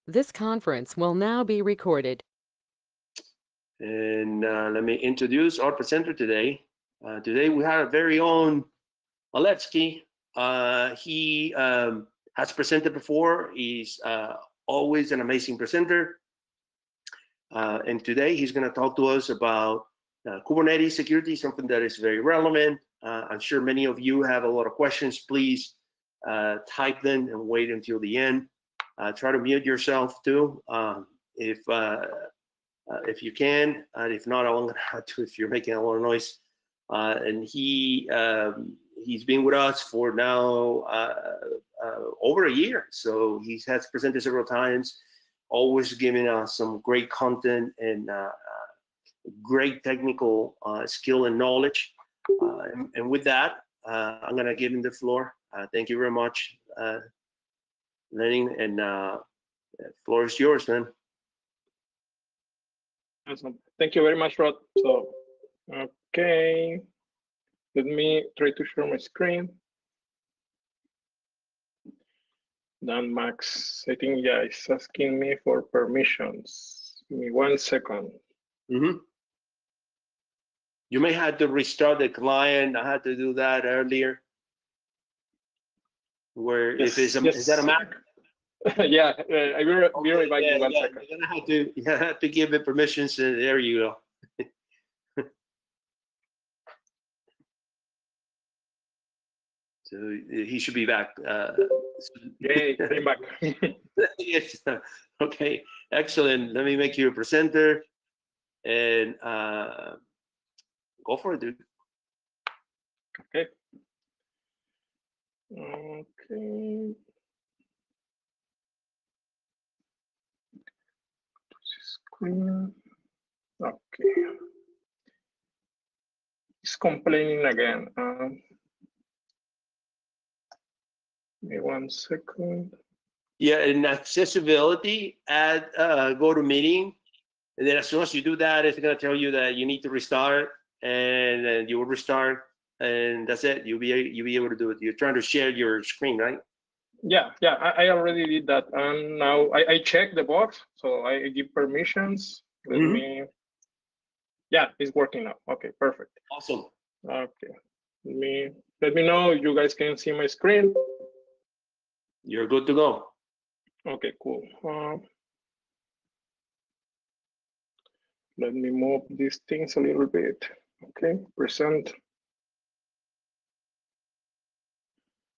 This conference will now be recorded. And let me introduce our presenter today. Today we have our very own Alevskey. He has presented before. He's always an amazing presenter. And today he's going to talk to us about Kubernetes security, something that is very relevant. I'm sure many of you have a lot of questions. Please type them and wait until the end. Try to mute yourself too, if you can. If not, I'm going to have to if you're making a lot of noise. And he's been with us for now over a year. So he has presented several times, always giving us some great content and great technical skill and knowledge. And with that, I'm going to give him the floor. Thank you very much, Lenin, and the floor is yours, man. Awesome. Thank you very much, Rod. So, okay, let me try to share my screen. Then Max, I think, yeah, it's asking me for permissions. Give me 1 second. Mm-hmm. You may have to restart the client. I had to do that earlier. Where Yes, if it's yes. is that a Mac? Yeah, I will be right back in 1 second. You're gonna have to give it permissions. There you go. So he should be back. Yay, came back. Yes. Okay, excellent. Let me make you a presenter and go for it, dude. Okay. Okay. Screen. Okay. It's complaining again. Give me 1 second. Yeah, and accessibility, add go to meeting, and then as soon as you do that, it's gonna tell you that you need to restart, and then you will restart, and that's it. You'll be able to do it. You're trying to share your screen, right? Yeah, I already did that, and now I check the box, so I give permissions. Let me. Yeah, it's working now. Okay, perfect. Awesome. Okay, let me know you guys can see my screen. You're good to go. Okay, cool. Let me move these things a little bit. Okay, present.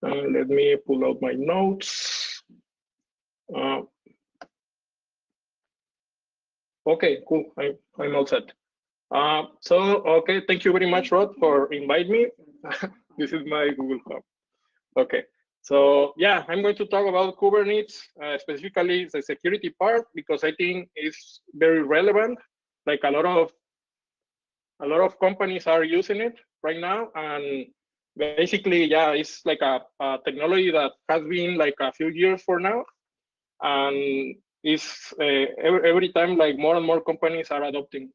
Let me pull out my notes. Okay, cool. I'm all set. Okay, thank you very much, Rod, for inviting me. This is my Google Form. Okay, so yeah, I'm going to talk about Kubernetes, specifically the security part, because I think it's very relevant. Like a lot of companies are using it right now, and basically, yeah, it's like a technology that has been like a few years for now, and it's every time like more and more companies are adopting.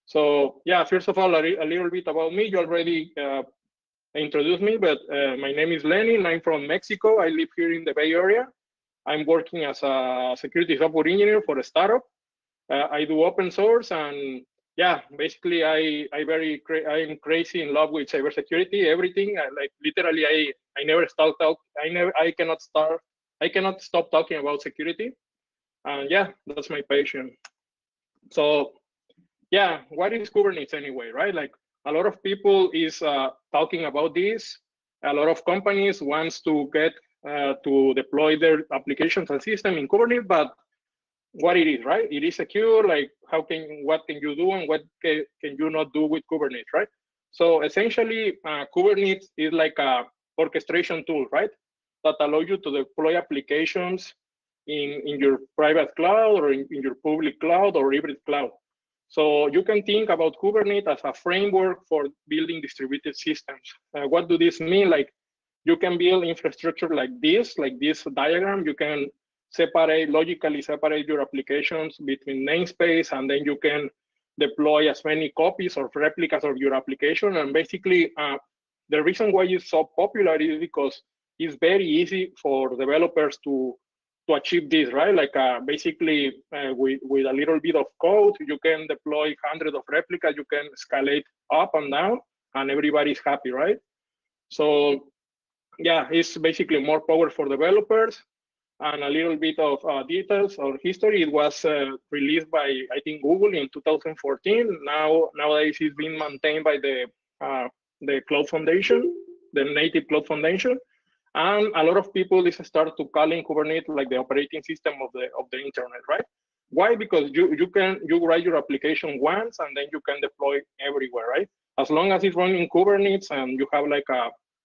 So yeah, first of all, a little bit about me. You already introduced me, but my name is Lenin. I'm from Mexico. I live here in the Bay Area. I'm working as a security software engineer for a startup. I do open source, and yeah, basically I'm crazy in love with cybersecurity. Everything, like literally, I never stop talk. I cannot stop talking about security. And yeah, that's my passion. So yeah, what is Kubernetes anyway, right? Like a lot of people is talking about this. A lot of companies wants to get to deploy their applications and system in Kubernetes, but what it is, right? It is secure. Like what can you do and what can you not do with Kubernetes, right? So essentially, Kubernetes is like a orchestration tool, right? That allows you to deploy applications in your private cloud or in your public cloud or hybrid cloud. So you can think about Kubernetes as a framework for building distributed systems. What do this mean? Like you can build infrastructure like this diagram. You can logically separate your applications between namespace, and then you can deploy as many copies or replicas of your application. And basically, the reason why it's so popular is because it's very easy for developers to achieve this, right? Like basically with a little bit of code, you can deploy hundreds of replicas, you can escalate up and down, and everybody's happy, right? So yeah, it's basically more power for developers. And a little bit of details or history. It was released by, I think, Google in 2014. Nowadays, it's being maintained by the Cloud Foundation, the Native Cloud Foundation. And a lot of people is start to calling Kubernetes like the operating system of the internet, right? Why? Because you write your application once and then you can deploy everywhere, right? As long as it's running Kubernetes and you have like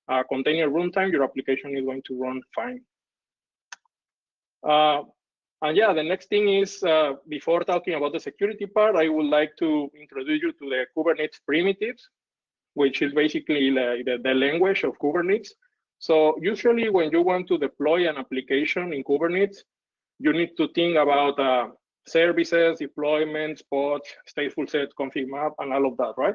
a container runtime, your application is going to run fine. And yeah, the next thing is, before talking about the security part, I would like to introduce you to the Kubernetes primitives, which is basically the language of Kubernetes. So usually when you want to deploy an application in Kubernetes, you need to think about services, deployments, pods, stateful set, config map, and all of that, right?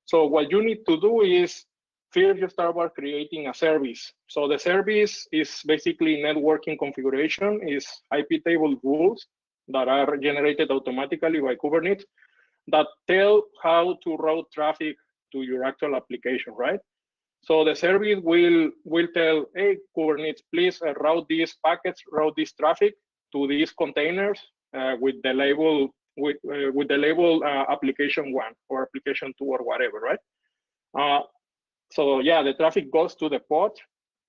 So what you need to do is first you start by creating a service. So the service is basically networking configuration, is IP table rules that are generated automatically by Kubernetes that tell how to route traffic to your actual application, right? So the service will tell, hey, Kubernetes, please route these packets, route this traffic to these containers with the label application 1 or application 2 or whatever, right? So yeah, the traffic goes to the pod.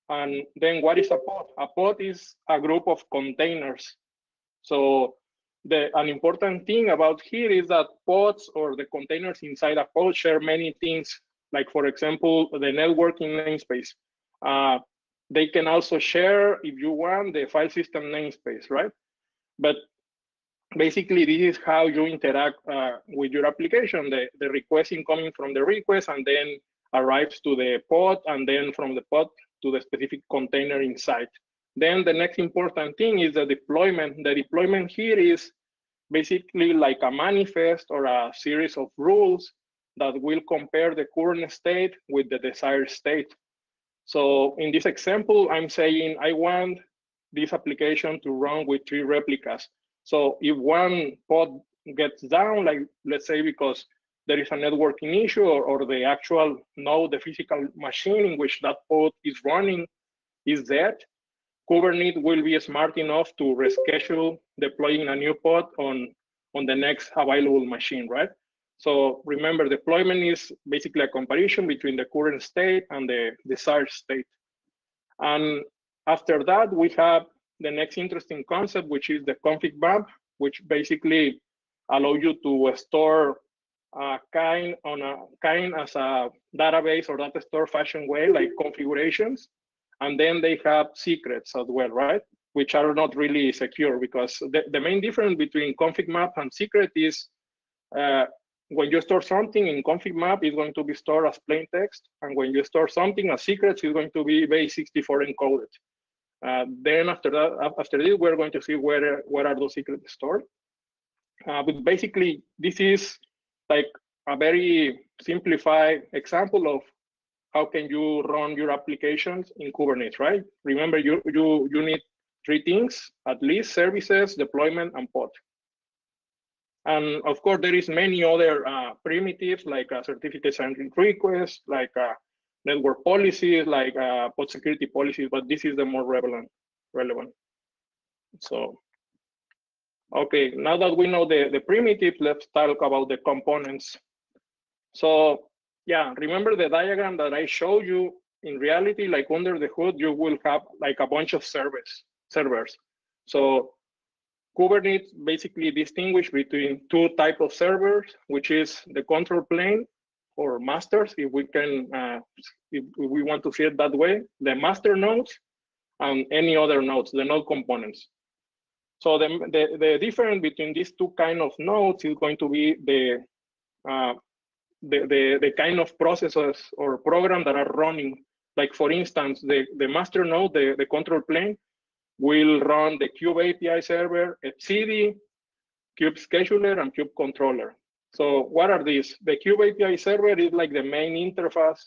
And then what is a pod? A pod is a group of containers. So an important thing about here is that pods or the containers inside a pod share many things. Like for example, the networking namespace. They can also share, if you want, the file system namespace, right? But basically, this is how you interact with your application. The request incoming from the request and then arrives to the pod, and then from the pod to the specific container inside. Then the next important thing is the deployment. The deployment here is basically like a manifest or a series of rules that will compare the current state with the desired state. So in this example, I'm saying I want this application to run with 3 replicas. So if one pod gets down, like let's say because there is a networking issue or the actual node, the physical machine in which that pod is running is dead, Kubernetes will be smart enough to reschedule deploying a new pod on the next available machine, right? So remember, deployment is basically a comparison between the current state and the desired state. And after that, we have the next interesting concept, which is the config map, which basically allow you to store kind as a database or data store fashion way, like configurations. And then they have secrets as well, right? Which are not really secure, because the main difference between config map and secret is when you store something in config map, it's going to be stored as plain text. And when you store something as secrets, it's going to be base64 encoded. Then after this, we're going to see where are those secrets stored. But basically, this is like a very simplified example of how can you run your applications in Kubernetes, right? Remember, you need 3 things, at least: services, deployment, and pod. And of course, there is many other primitives like certificates and requests, like network policies, like pod security policies, but this is the more relevant. So, okay, now that we know the primitives, let's talk about the components. So yeah, remember the diagram that I showed you? In reality, like under the hood, you will have like a bunch of servers. So Kubernetes basically distinguish between 2 types of servers, which is the control plane or masters, if we can, if we want to see it that way, the master nodes, and any other nodes, the node components. So the difference between these 2 kind of nodes is going to be the kind of processes or programs that are running. Like for instance, the master node, the control plane, will run the kube API server, etcd, kube scheduler, and kube controller. So what are these? The kube API server is like the main interface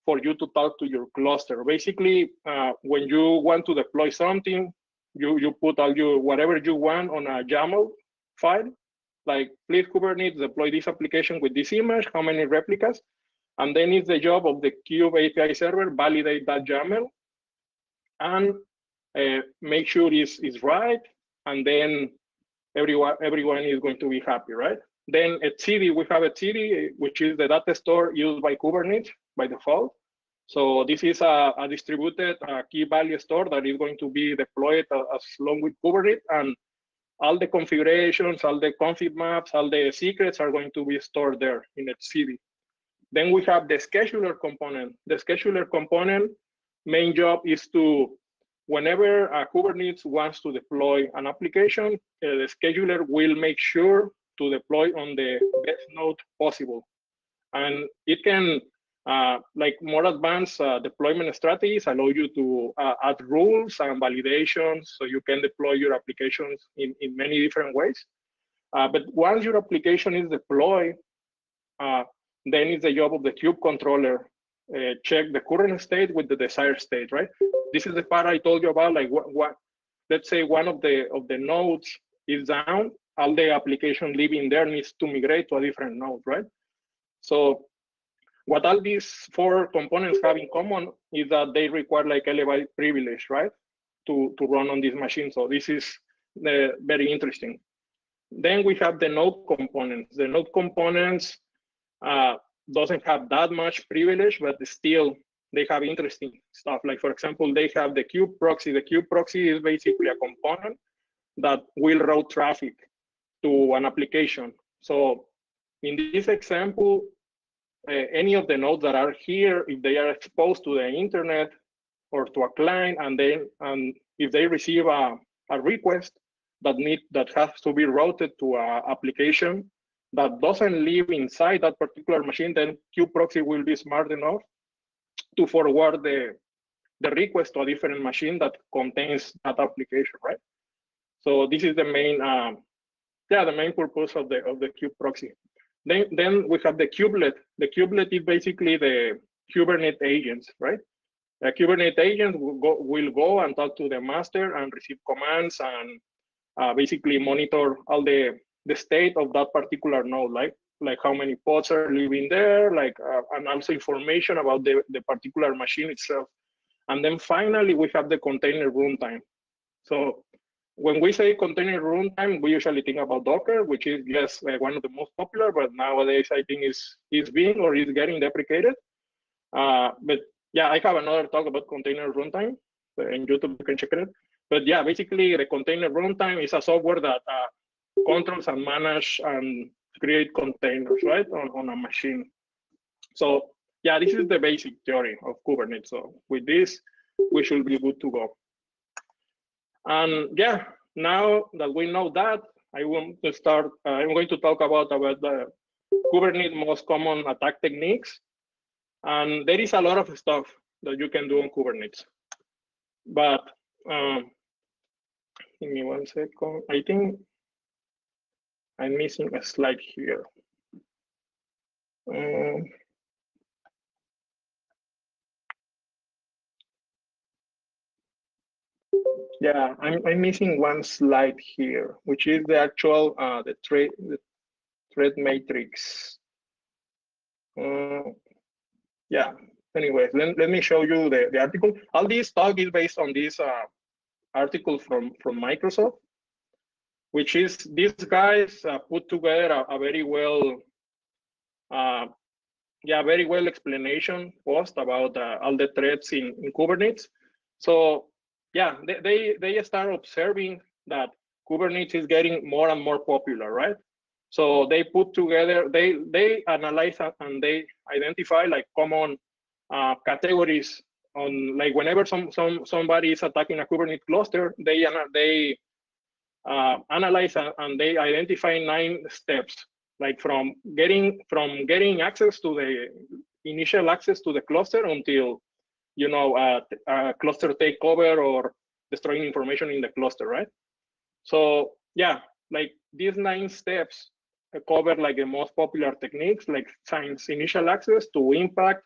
for you to talk to your cluster. Basically, when you want to deploy something, you put all your whatever you want on a YAML file, like please Kubernetes deploy this application with this image, how many replicas, and then it's the job of the Kube API server validate that YAML and make sure it's right, and then everyone is going to be happy, right? Then etcd, we have etcd, which is the data store used by Kubernetes by default. So this is a distributed key value store that is going to be deployed as along with Kubernetes, and all the configurations, all the config maps, all the secrets are going to be stored there in etcd. Then we have the scheduler component. The scheduler component main job is to, whenever Kubernetes wants to deploy an application, the scheduler will make sure to deploy on the best node possible. And it can, like more advanced deployment strategies allow you to add rules and validations, so you can deploy your applications in many different ways. But once your application is deployed, then it's the job of the kube controller, check the current state with the desired state, right? This is the part I told you about, like what let's say one of the nodes is down, all the application living there needs to migrate to a different node, right? So what all these four components have in common is that they require like elevated privilege, right? To run on this machine. So this is very interesting. Then we have the node components. The node components doesn't have that much privilege, but still they have interesting stuff. Like for example, they have the kube proxy. The kube proxy is basically a component that will route traffic to an application. So in this example, any of the nodes that are here, if they are exposed to the internet or to a client, and if they receive a request that has to be routed to an application that doesn't live inside that particular machine, then kube proxy will be smart enough to forward the request to a different machine that contains that application, right? So this is the main, the main purpose of the kube proxy. Then we have the kubelet. The kubelet is basically the Kubernetes agents, right? The Kubernetes agent will go and talk to the master and receive commands and basically monitor all the state of that particular node, like how many pods are living there, and also information about the particular machine itself. And then finally, we have the container runtime. So when we say container runtime, we usually think about Docker, which is yes, one of the most popular, but nowadays I think is being or is getting deprecated. But yeah, I have another talk about container runtime in YouTube, you can check it. But yeah, basically the container runtime is a software that controls and manage and create containers, right, on a machine. So yeah, this is the basic theory of Kubernetes. So with this, we should be good to go. And yeah, now that we know that, I want to start, I'm going to talk about the Kubernetes most common attack techniques. And there is a lot of stuff that you can do on Kubernetes. But give me 1 second. I think I'm missing a slide here. Yeah, I'm missing one slide here, which is the actual the threat matrix. Yeah. Anyways, let me show you the article. All this talk is based on this article from Microsoft, which is these guys put together a very well very well explanation post about all the threats in Kubernetes. So yeah, they start observing that Kubernetes is getting more and more popular, right? So they put together, they analyze and they identify like common categories on, like whenever somebody is attacking a Kubernetes cluster, they analyze and they identify 9 steps, like from getting access to the initial access to the cluster until cluster takeover or destroying information in the cluster, right? So yeah, like these 9 steps cover like the most popular techniques, like since initial access to impact.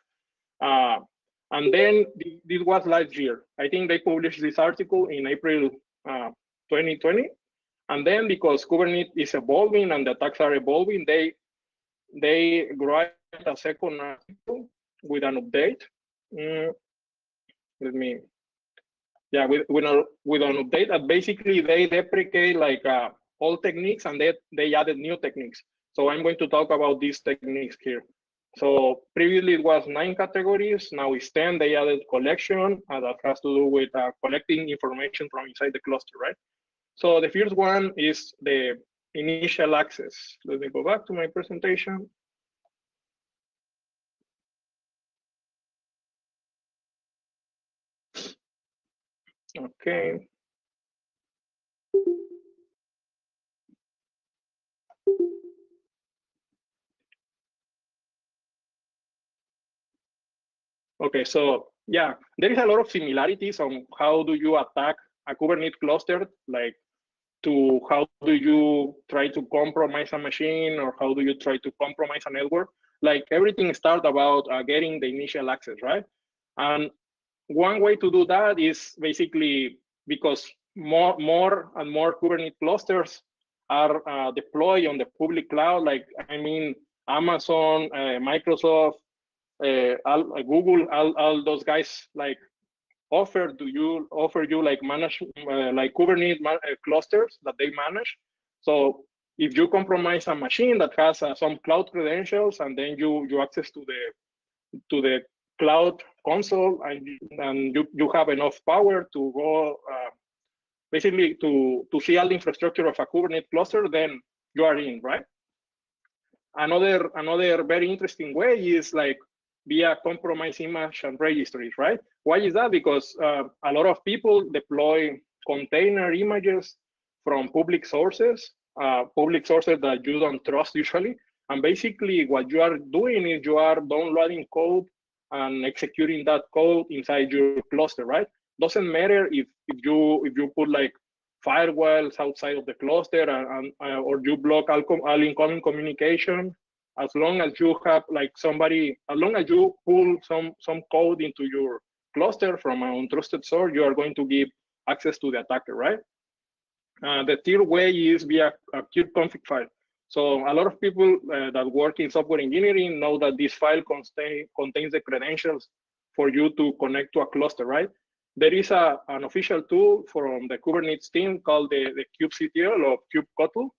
And then this was last year. I think they published this article in April 2020. And then because Kubernetes is evolving and the attacks are evolving, they write a second article with an update. Let me, yeah, with an update that basically they deprecate like old techniques and they added new techniques. So I'm going to talk about these techniques here. So previously it was 9 categories, now it's 10. They added collection that has to do with collecting information from inside the cluster, right? So the first one is the initial access. Let me go back to my presentation. Okay. Okay, so yeah, there is a lot of similarities on how do you attack a Kubernetes cluster, like to how do you try to compromise a machine or how do you try to compromise a network. Like everything starts about getting the initial access, right? And one way to do that is basically because more and more Kubernetes clusters are deployed on the public cloud. Like, I mean, Amazon, Microsoft, Google, all those guys like offer you like manage like Kubernetes clusters that they manage. So if you compromise a machine that has some cloud credentials and then you access to the cloud console and you have enough power to go basically to see all the infrastructure of a Kubernetes cluster, then you are in, right? Another very interesting way is like via compromised image and registries, right? Why is that? Because a lot of people deploy container images from public sources that you don't trust usually. And basically what you are doing is you are downloading code and executing that code inside your cluster, right? Doesn't matter if you put like firewalls outside of the cluster or you block all incoming communication. As long as you have like as long as you pull some code into your cluster from an untrusted source, you are going to give access to the attacker, right? The third way is via a kubeconfig file. So a lot of people that work in software engineering know that this file contains the credentials for you to connect to a cluster, right? There is an official tool from the Kubernetes team called the kubectl or kubectl,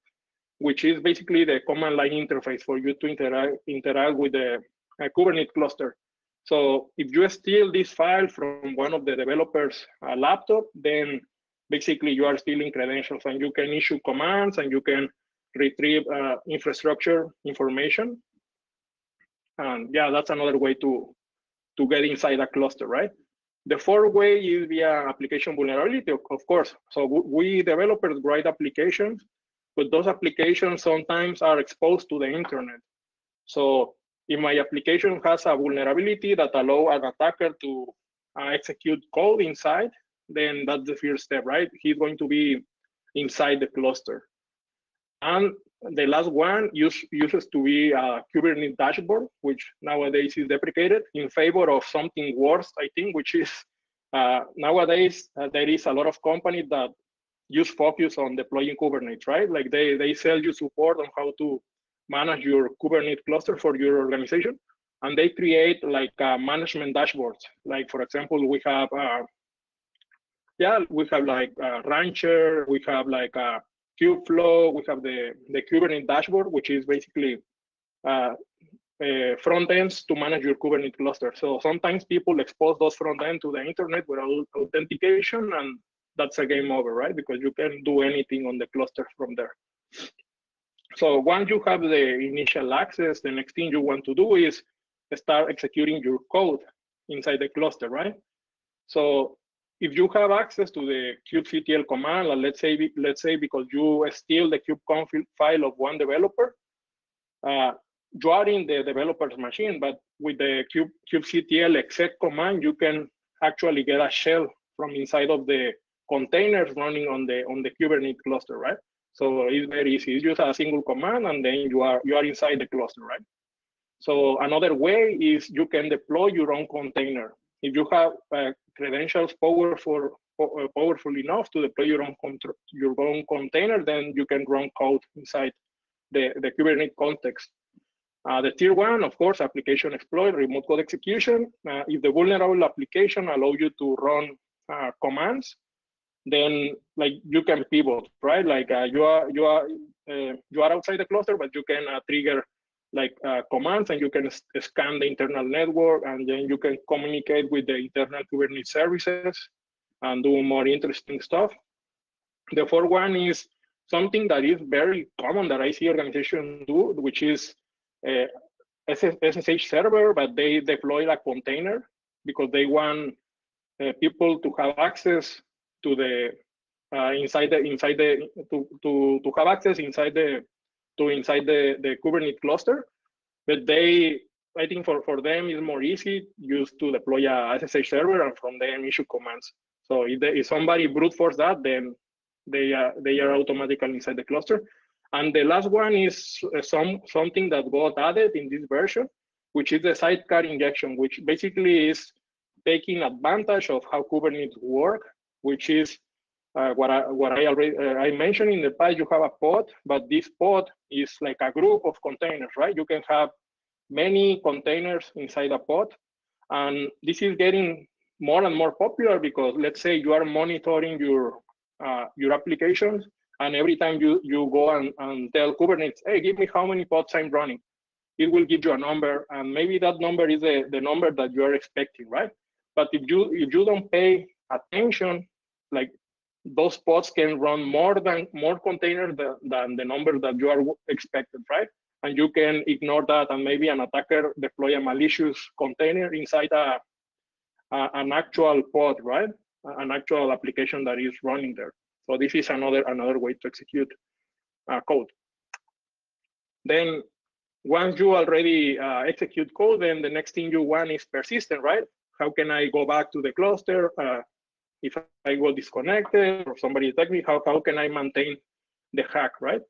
which is basically the command line interface for you to interact with the Kubernetes cluster. So if you steal this file from one of the developers' laptop, then basically you are stealing credentials and you can issue commands and you can retrieve infrastructure information. And yeah, that's another way to get inside a cluster, right? The fourth way is via application vulnerability, of course. So we developers write applications, but those applications sometimes are exposed to the internet. So if my application has a vulnerability that allows an attacker to execute code inside, then that's the first step, right? He's going to be inside the cluster. And the last one uses to be a Kubernetes dashboard, which nowadays is deprecated in favor of something worse, I think, which is nowadays there is a lot of companies that use focus on deploying Kubernetes, right? Like they sell you support on how to manage your Kubernetes cluster for your organization. And they create like management dashboards. Like, for example, we have like Rancher, we have like Kubeflow, we have the Kubernetes dashboard, which is basically front ends to manage your Kubernetes cluster. So sometimes people expose those front ends to the internet without authentication, and that's a game over, right? Because you can do anything on the cluster from there. So once you have the initial access, the next thing you want to do is start executing your code inside the cluster, right? So if you have access to the kubectl command, let's say because you steal the kubeconfig file of one developer, you are in the developer's machine, but with the kubectl exec command, you can actually get a shell from inside of the containers running on the Kubernetes cluster, right? So it's very easy. You use a single command, and then you are inside the cluster, right? So another way is you can deploy your own container. If you have credentials powerful powerful enough to deploy your own container, then you can run code inside the Kubernetes context. The tier one, of course, application exploit, remote code execution. If the vulnerable application allow you to run commands, then like you can pivot, right? Like you are outside the cluster, but you can trigger like commands, and you can scan the internal network, and then you can communicate with the internal Kubernetes services and do more interesting stuff. The fourth one is something that is very common that I see organizations do, which is SSH server, but they deploy a container because they want people to have access to the to have access inside the Kubernetes cluster. But I think for them it's more easy just to deploy a SSH server and from them issue commands. So if somebody brute force that, then they are automatically inside the cluster. And the last one is something that got added in this version, which is the sidecar injection, which basically is taking advantage of how Kubernetes work, which is what I mentioned in the past. You have a pod, but this pod is like a group of containers, right? You can have many containers inside a pod, and this is getting more and more popular because let's say you are monitoring your applications, and every time you go and tell Kubernetes, hey, give me how many pods I'm running, it will give you a number, and maybe that number is the number that you are expecting, right? But if you don't pay attention, like those pods can run more containers than the number that you are expected, right? And you can ignore that, and maybe an attacker deploy a malicious container inside an actual pod, right? An actual application that is running there. So this is another way to execute code. Then once you already execute code, then the next thing you want is persistent, right? How can I go back to the cluster if I go disconnected or somebody attack me? How can I maintain the hack, right?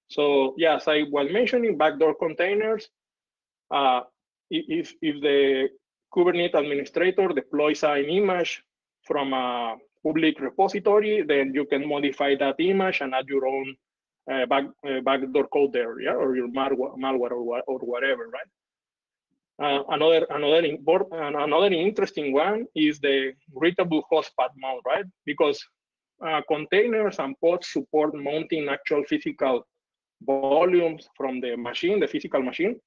So yes, I was mentioning backdoor containers. If the Kubernetes administrator deploys an image from a public repository, then you can modify that image and add your own backdoor code there, yeah, or your malware or whatever, right? Another interesting one is the readable host path mount, right? Because containers and pods support mounting actual physical volumes from the machine, the physical machine.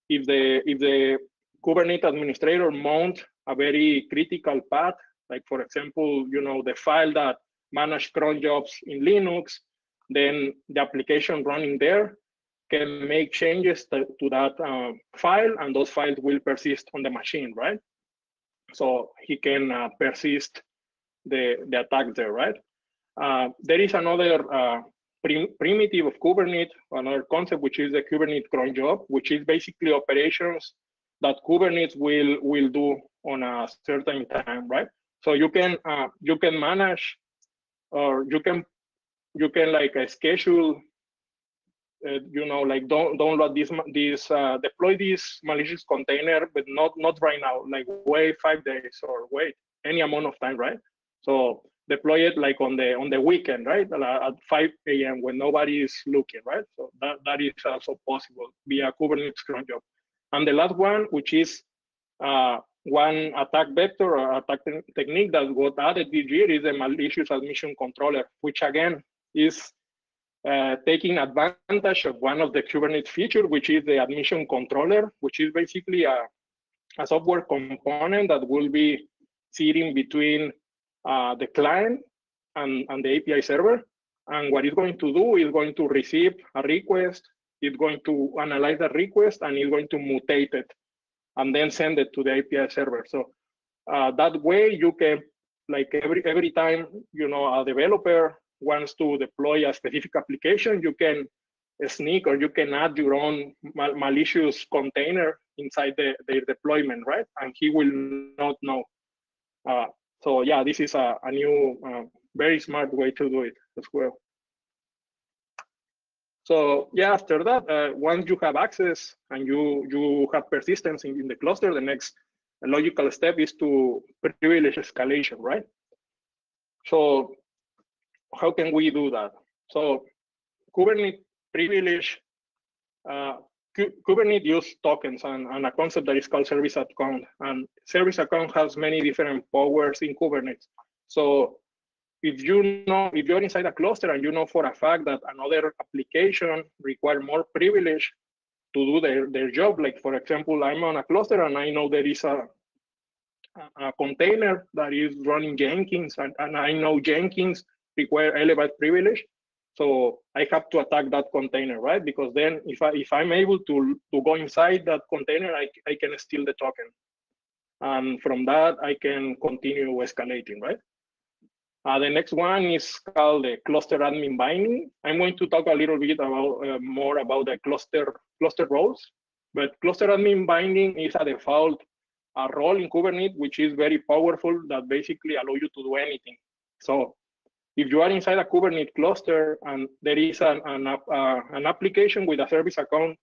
If the Kubernetes administrator mount a very critical path, like for example, the file that manages cron jobs in Linux, then the application running there can make changes to that file, and those files will persist on the machine, right? So he can persist the attack there, right? There is another primitive of Kubernetes, another concept, which is the Kubernetes cron job, which is basically operations that Kubernetes will do on a certain time, right? So you can manage, or you can like schedule, like download this deploy this malicious container, but not right now, like wait 5 days or wait any amount of time, right? So deploy it like on the weekend, right? At 5 a.m. when nobody is looking, right? So that is also possible via Kubernetes cron job. And the last one, which is one attack vector or attack technique that got added this year, is the malicious admission controller, which again is taking advantage of one of the Kubernetes features, which is the admission controller, which is basically a software component that will be sitting between the client and the API server. And what it's going to do is going to receive a request, it's going to analyze the request, and it's going to mutate it and then send it to the API server. So that way you can, like every time a developer wants to deploy a specific application, you can sneak or you can add your own malicious container inside their deployment, right? And he will not know. So yeah, this is a new, very smart way to do it as well. So yeah, after that, once you have access and you have persistence in the cluster, the next logical step is to privilege escalation, right? So how can we do that? So Kubernetes privilege, Kubernetes use tokens and a concept that is called service account. And service account has many different powers in Kubernetes. So if you're inside a cluster and you know for a fact that another application require more privilege to do their job, like for example, I'm on a cluster and I know there is a container that is running Jenkins, and I know Jenkins require elevated privilege. So I have to attack that container, right? Because then if I'm able to go inside that container, I can steal the token. And from that, I can continue escalating, right? The next one is called the cluster admin binding. I'm going to talk a little bit about more about the cluster roles, but cluster admin binding is a default role in Kubernetes, which is very powerful, that basically allow you to do anything. So if you are inside a Kubernetes cluster and there is an application with a service account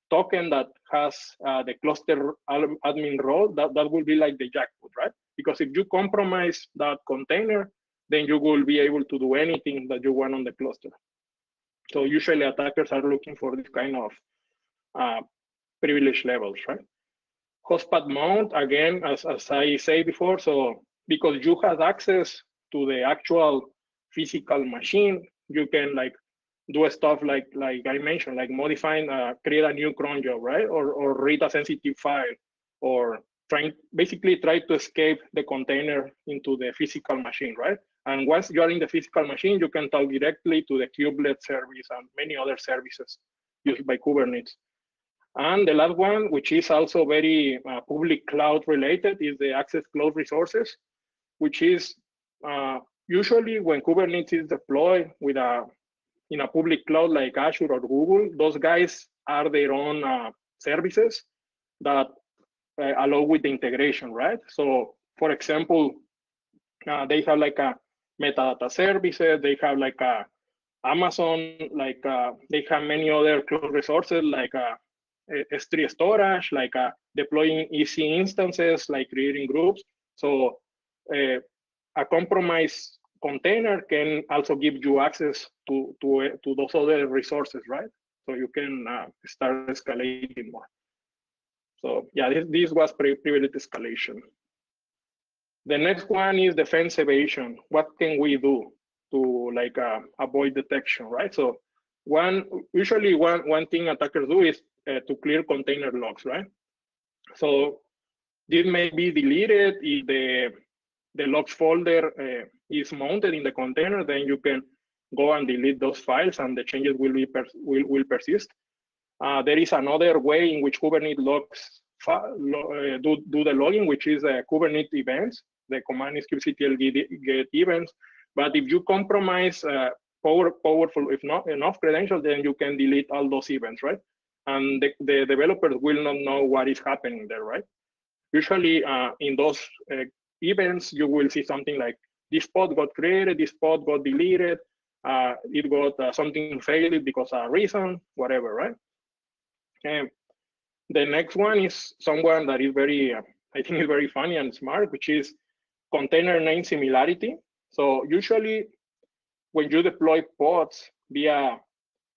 token that has the cluster admin role, that will be like the jackpot, right? Because if you compromise that container, then you will be able to do anything that you want on the cluster. So usually attackers are looking for this kind of privilege levels, right? Hostpath mount, again, as I say before, so because you have access to the actual physical machine, you can like do stuff like I mentioned, like modifying, create a new cron job, right? Or read a sensitive file, or basically try to escape the container into the physical machine, right? And once you are in the physical machine, you can talk directly to the kubelet service and many other services used by Kubernetes. And the last one, which is also very public cloud related, is the access cloud resources, which is usually when Kubernetes is deployed with in a public cloud like Azure or Google, those guys are their own services that allow with the integration, right? So for example, they have like a metadata services, they have like a Amazon, like they have many other cloud resources like S3 storage, like deploying EC instances, like creating groups. So a compromised container can also give you access to those other resources, right? So you can start escalating more. So yeah, this was privileged escalation. The next one is defense evasion. What can we do to like avoid detection, right? So usually one thing attackers do is to clear container logs, right? So this may be deleted if the logs folder is mounted in the container. Then you can go and delete those files, and the changes will be will persist. There is another way in which Kubernetes logs do the logging, which is Kubernetes events. The command is kubectl get events. But if you compromise powerful, if not enough credentials, then you can delete all those events, right? And the developers will not know what is happening there, right? Usually in those events, you will see something like this pod got created, this pod got deleted, it got something failed because of a reason, whatever, right? And the next one is someone that is very, I think is very funny and smart, which is container name similarity. So usually when you deploy pods via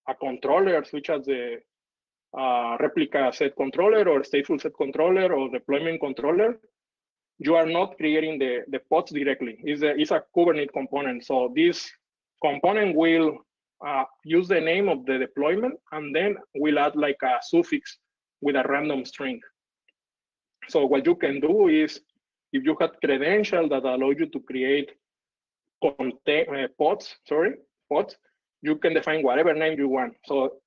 a controller, such as the replica set controller or stateful set controller or deployment controller, you are not creating the pods directly. It's a Kubernetes component. So this component will use the name of the deployment, and then we'll add like a suffix with a random string. So what you can do is, if you have credentials that allow you to create pods, you can define whatever name you want. So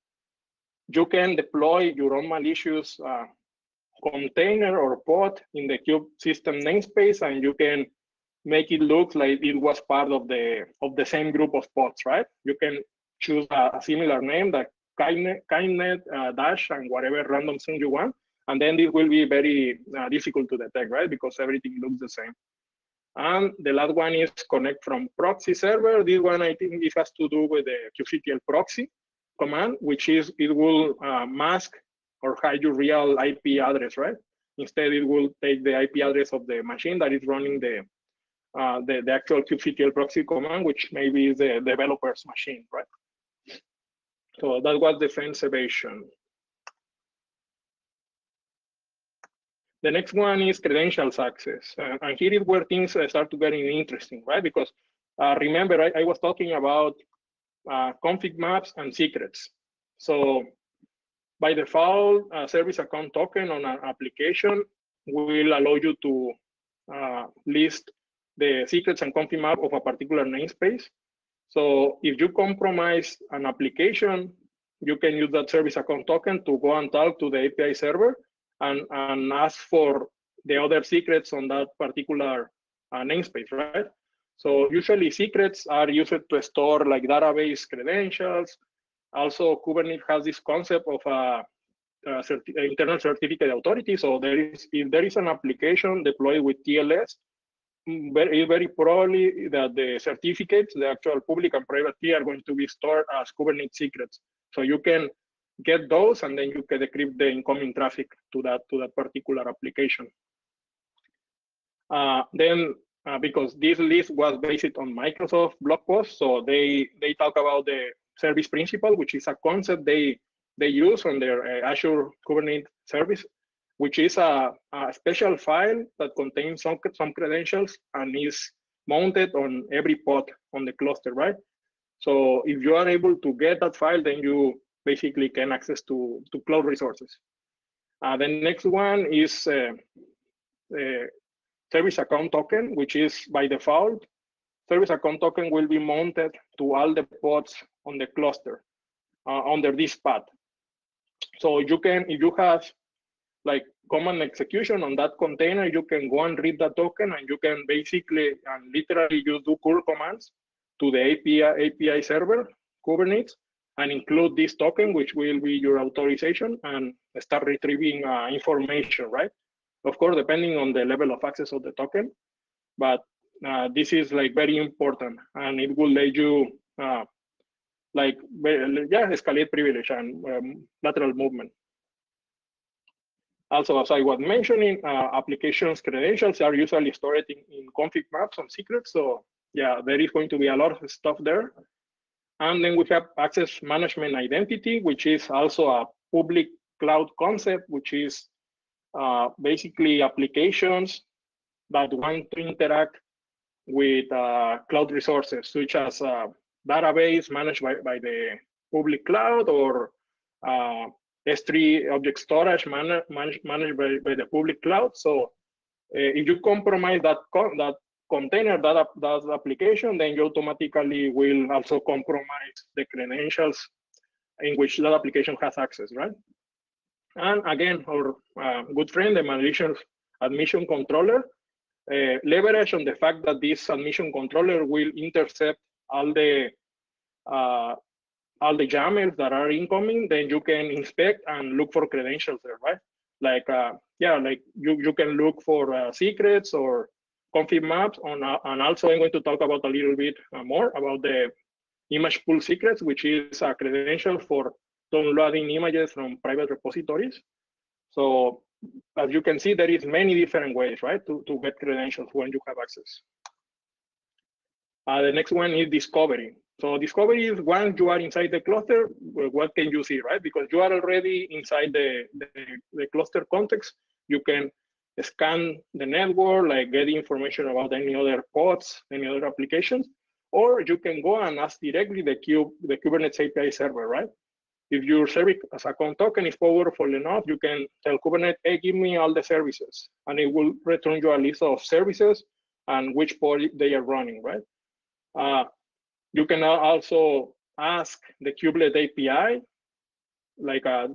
you can deploy your own malicious container or pod in the kube system namespace, and you can make it look like it was part of the same group of pods, right? You can choose a similar name, like kindnet dash and whatever random thing you want, and then it will be very difficult to detect, right? Because everything looks the same. And the last one is connect from proxy server. This one, I think it has to do with the kubectl proxy command, which is it will mask or hide your real IP address, right? Instead, it will take the IP address of the machine that is running the the actual kubectl proxy command, which maybe is the developer's machine, right? So that was defense evasion. The next one is credentials access. And here is where things start to getting interesting, right? Because remember, I was talking about config maps and secrets. So by default, a service account token on an application will allow you to list the secrets and config map of a particular namespace. So if you compromise an application, you can use that service account token to go and talk to the API server and ask for the other secrets on that particular namespace, right? So usually secrets are used to store like database credentials. Also, Kubernetes has this concept of internal certificate authority. So if there is an application deployed with TLS, very probably that the certificates, the actual public and private key, are going to be stored as Kubernetes secrets. So you can get those, and then you can decrypt the incoming traffic to that particular application. Because this list was based on Microsoft blog post, so they talk about the service principal, which is a concept they use on their Azure Kubernetes service, which is a special file that contains some credentials and is mounted on every pod on the cluster, right? So if you are able to get that file, then you basically can access to cloud resources. The next one is service account token, which is by default. Service account token will be mounted to all the pods on the cluster under this path. So you can, if you have like command execution on that container, you can go and read the token, and you can basically and literally use do curl commands to the API server, Kubernetes, and include this token, which will be your authorization, and start retrieving information, right? Of course, depending on the level of access of the token, but this is like very important, and it will let you escalate privilege and lateral movement. Also, as I was mentioning, applications credentials are usually stored in config maps and secrets. So yeah, there is going to be a lot of stuff there. And then we have access management identity, which is also a public cloud concept, which is basically applications that want to interact with cloud resources, such as database managed by the public cloud, or S3 object storage managed by the public cloud. So if you compromise that container, that application, then you automatically will also compromise the credentials in which that application has access, right? And again, our good friend, the malicious admission controller, leverage on the fact that this admission controller will intercept all the YAMLs that are incoming. Then you can inspect and look for credentials there, right? Like like you can look for secrets or config maps and also I'm going to talk about a little bit more about the image pool secrets, which is a credential for downloading images from private repositories. So as you can see, there is many different ways, right, to get credentials when you have access. The next one is discovery. So discovery is once you are inside the cluster, what can you see, right? Because you are already inside the cluster context, you can scan the network, like get information about any other pods, any other applications, or you can go and ask directly the Kubernetes API server, right? If your service as account token is powerful enough, you can tell Kubernetes, hey, give me all the services, and it will return you a list of services and which pod they are running, right? You can also ask the Kubelet API, like a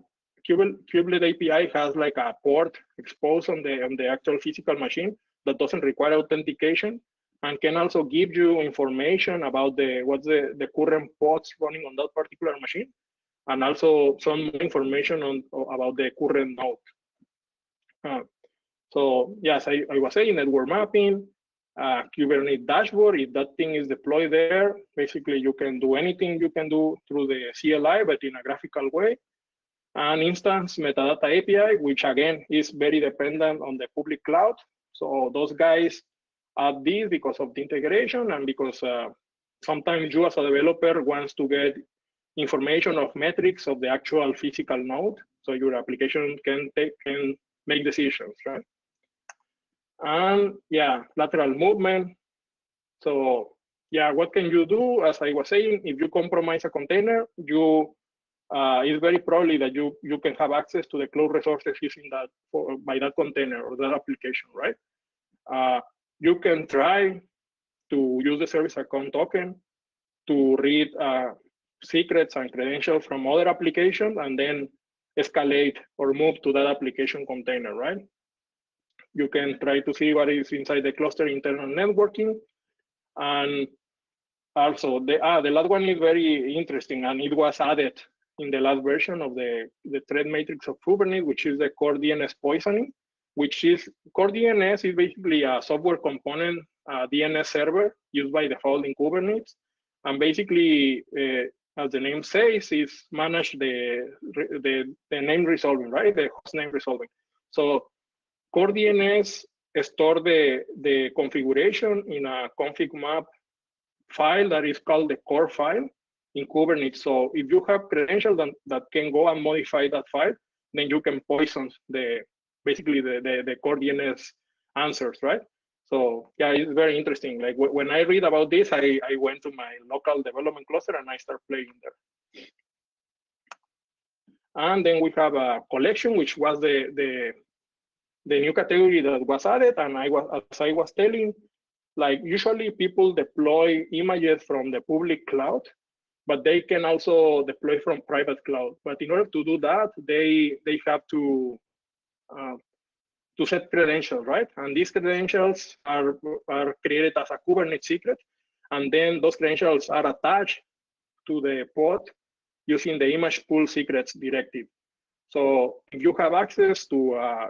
Kubelet API has like a port exposed on the actual physical machine that doesn't require authentication, and can also give you information about what's the current pods running on that particular machine, and also some information about the current node. So yes, I was saying network mapping, Kubernetes dashboard. If that thing is deployed there, basically you can do anything you can do through the CLI, but in a graphical way. An instance metadata API, which again is very dependent on the public cloud. So those guys add this because of the integration and because sometimes you as a developer wants to get information of metrics of the actual physical node, so your application can make decisions, right? And yeah, lateral movement. So yeah, what can you do? As I was saying, if you compromise a container, it's very probably that you can have access to the cloud resources using that by that container or that application, right? You can try to use the service account token to read secrets and credentials from other applications and then escalate or move to that application container, right? You can try to see what is inside the cluster internal networking. And also, the last one is very interesting, and it was added in the last version of the threat matrix of Kubernetes, which is the core DNS poisoning, which is core DNS is basically a software component DNS server used by default in Kubernetes. And basically, as the name says, is manage the name resolving, right? The host name resolving. So core DNS store the configuration in a config map file that is called the core file in Kubernetes. So if you have credentials that can go and modify that file, then you can poison basically the core DNS answers, right? So yeah, it's very interesting. Like when I read about this, I went to my local development cluster and I start playing there. And then we have a collection, which was the new category that was added. And as I was telling, like usually people deploy images from the public cloud, but they can also deploy from private cloud. But in order to do that, they have to set credentials, right? And these credentials are created as a Kubernetes secret. And then those credentials are attached to the pod using the image pool secrets directive. So if you have access to,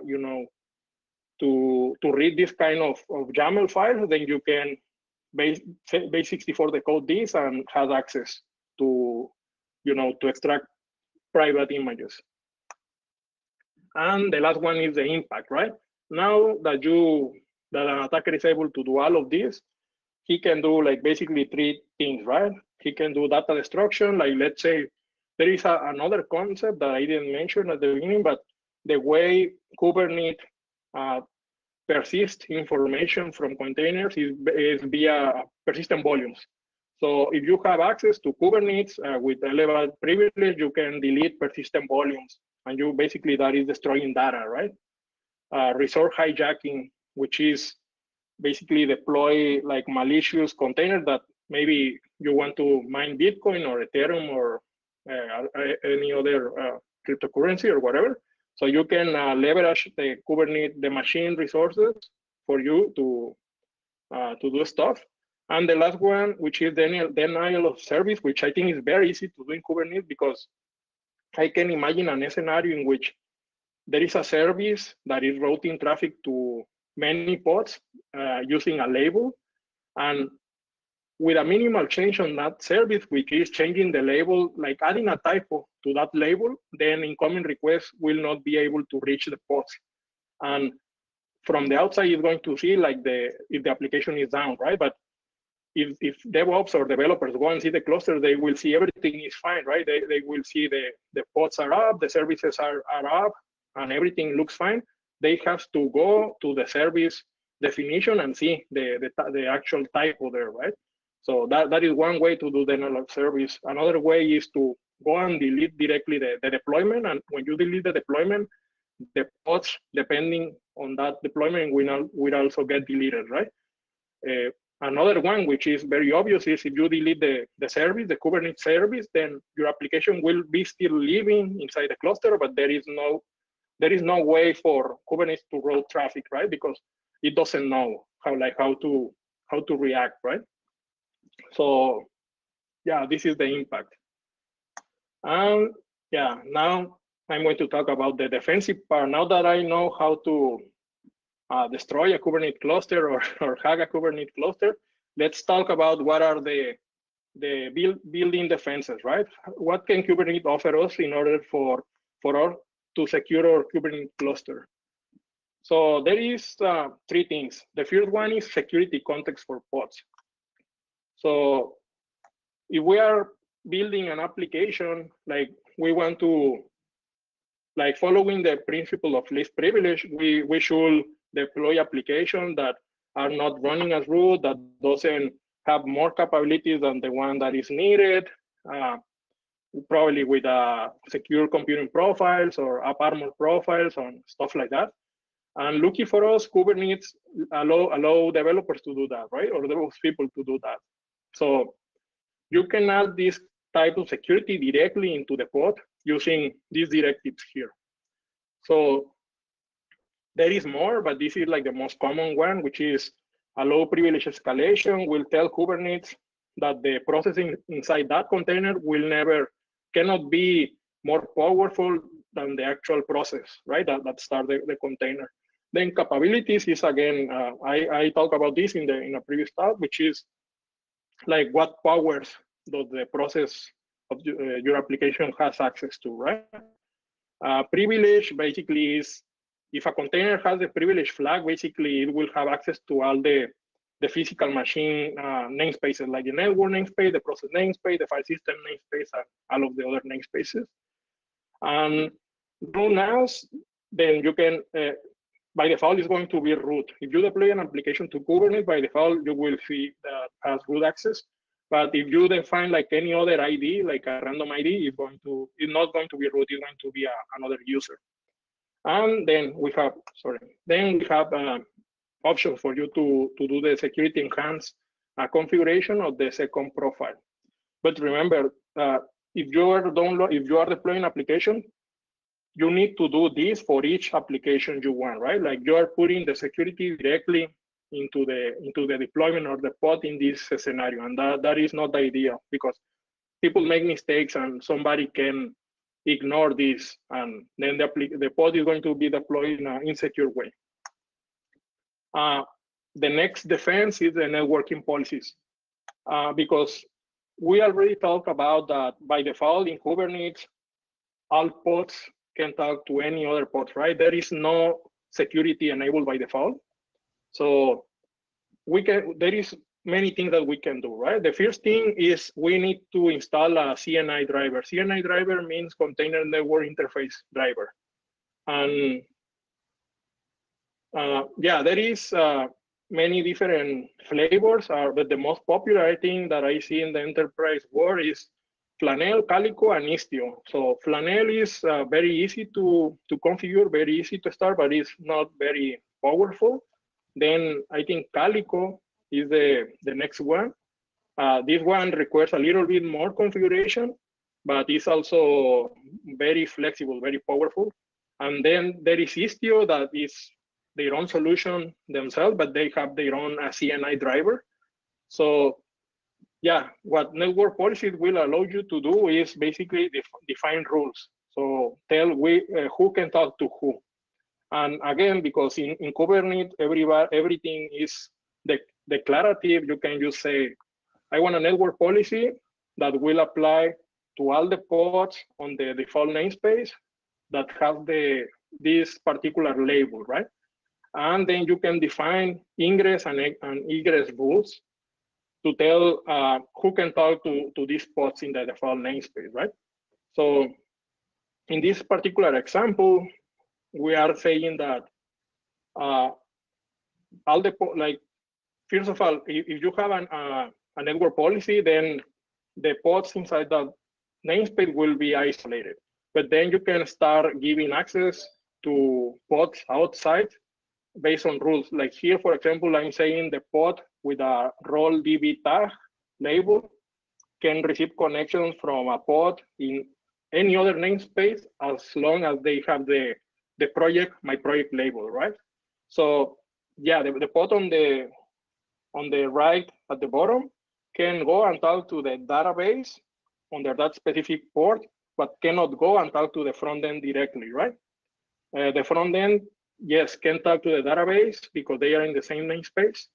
to read this kind of YAML files, then you can base64 decode this and have access to, to extract private images. And the last one is the impact, right? Now that an attacker is able to do all of this, he can do like basically three things, right? He can do data destruction. Like let's say there is another concept that I didn't mention at the beginning, but the way Kubernetes persist information from containers is via persistent volumes. So if you have access to Kubernetes with elevated privilege, you can delete persistent volumes. And you basically, that is destroying data, right? Resource hijacking, which is basically deploy like malicious container that maybe you want to mine Bitcoin or Ethereum or any other cryptocurrency or whatever. So you can leverage the Kubernetes, the machine resources for you to do stuff. And the last one, which is denial of service, which I think is very easy to do in Kubernetes because I can imagine a scenario in which there is a service that is routing traffic to many pods using a label. And with a minimal change on that service, which is changing the label, like adding a typo to that label, then incoming requests will not be able to reach the pods. And from the outside, you're going to see like if the application is down, right? But if DevOps or developers go and see the cluster, they will see everything is fine, right? They will see the pods are up, the services are up, and everything looks fine. They have to go to the service definition and see the actual typo there, right? So that is one way to do denial of service. Another way is to go and delete directly the deployment. And when you delete the deployment, the pods, depending on that deployment, will also get deleted, right? Another one, which is very obvious, is if you delete the service, the Kubernetes service, then your application will be still living inside the cluster, but there is no way for Kubernetes to route traffic, right? Because it doesn't know how to react, right? So yeah, this is the impact. And yeah, now I'm going to talk about the defensive part. Now that I know how to destroy a Kubernetes cluster or hack a Kubernetes cluster, let's talk about what are the building defenses, right? What can Kubernetes offer us in order for us to secure our Kubernetes cluster? So there is three things. The first one is security context for pods. So if we are building an application, like we want to, like following the principle of least privilege, we should deploy applications that are not running as root, that doesn't have more capabilities than the one that is needed, probably with secure computing profiles or app armor profiles and stuff like that. And lucky for us, Kubernetes allow developers to do that, right? Or those people to do that. So you can add this type of security directly into the pod using these directives here. So there is more, but this is like the most common one, which is a low privilege escalation will tell Kubernetes that the processing inside that container cannot be more powerful than the actual process, right? That start the container. Then capabilities is again, I talk about this in a previous talk, which is like what powers does the process of your application has access to, right? Privilege basically is if a container has a privilege flag, basically it will have access to all the physical machine namespaces, like the network namespace, the process namespace, the file system namespace, and all of the other namespaces. And root NAS, then you can, by default, is going to be root. If you deploy an application to Kubernetes, by default, you will see that has root access. But if you define like any other ID, like a random ID, it's not going to be root, it's going to be another user. And then we have, options for you to do the security enhanced configuration of the second profile. But remember, if you are deploying application, you need to do this for each application you want, right? Like you are putting the security directly into the deployment or the pod in this scenario, and that is not the idea, because people make mistakes and somebody can ignore this, and then the pod is going to be deployed in an insecure way. The next defense is the networking policies, because we already talked about that by default in Kubernetes, all pods can talk to any other pod, right? There is no security enabled by default. So there is many things that we can do, right? The first thing is we need to install a CNI driver. CNI driver means Container Network Interface Driver. And yeah, there is many different flavors, but the most popular, I think, that I see in the enterprise world is Flannel, Calico, and Istio. So Flannel is very easy to configure, very easy to start, but it's not very powerful. Then I think Calico is the next one. This one requires a little bit more configuration, but it's also very flexible, very powerful. And then there is Istio, that is their own solution themselves, but they have their own CNI driver. So yeah, what network policies will allow you to do is basically define rules. So tell who can talk to who. And again, because in Kubernetes, everything is declarative, you can just say, I want a network policy that will apply to all the pods on the default namespace that have this particular label, right? And then you can define ingress and egress rules to tell who can talk to these pods in the default namespace, right? So in this particular example, we are saying that all the first of all, if you have a network policy, then the pods inside that namespace will be isolated. But then you can start giving access to pods outside based on rules. Like here, for example, I'm saying the pod with a role DB tag label can receive connections from a pod in any other namespace as long as they have my project label, right? So yeah, the pod on the right at the bottom can go and talk to the database under that specific port, but cannot go and talk to the front end directly, right? The front end, yes, can talk to the database because they are in the same namespace.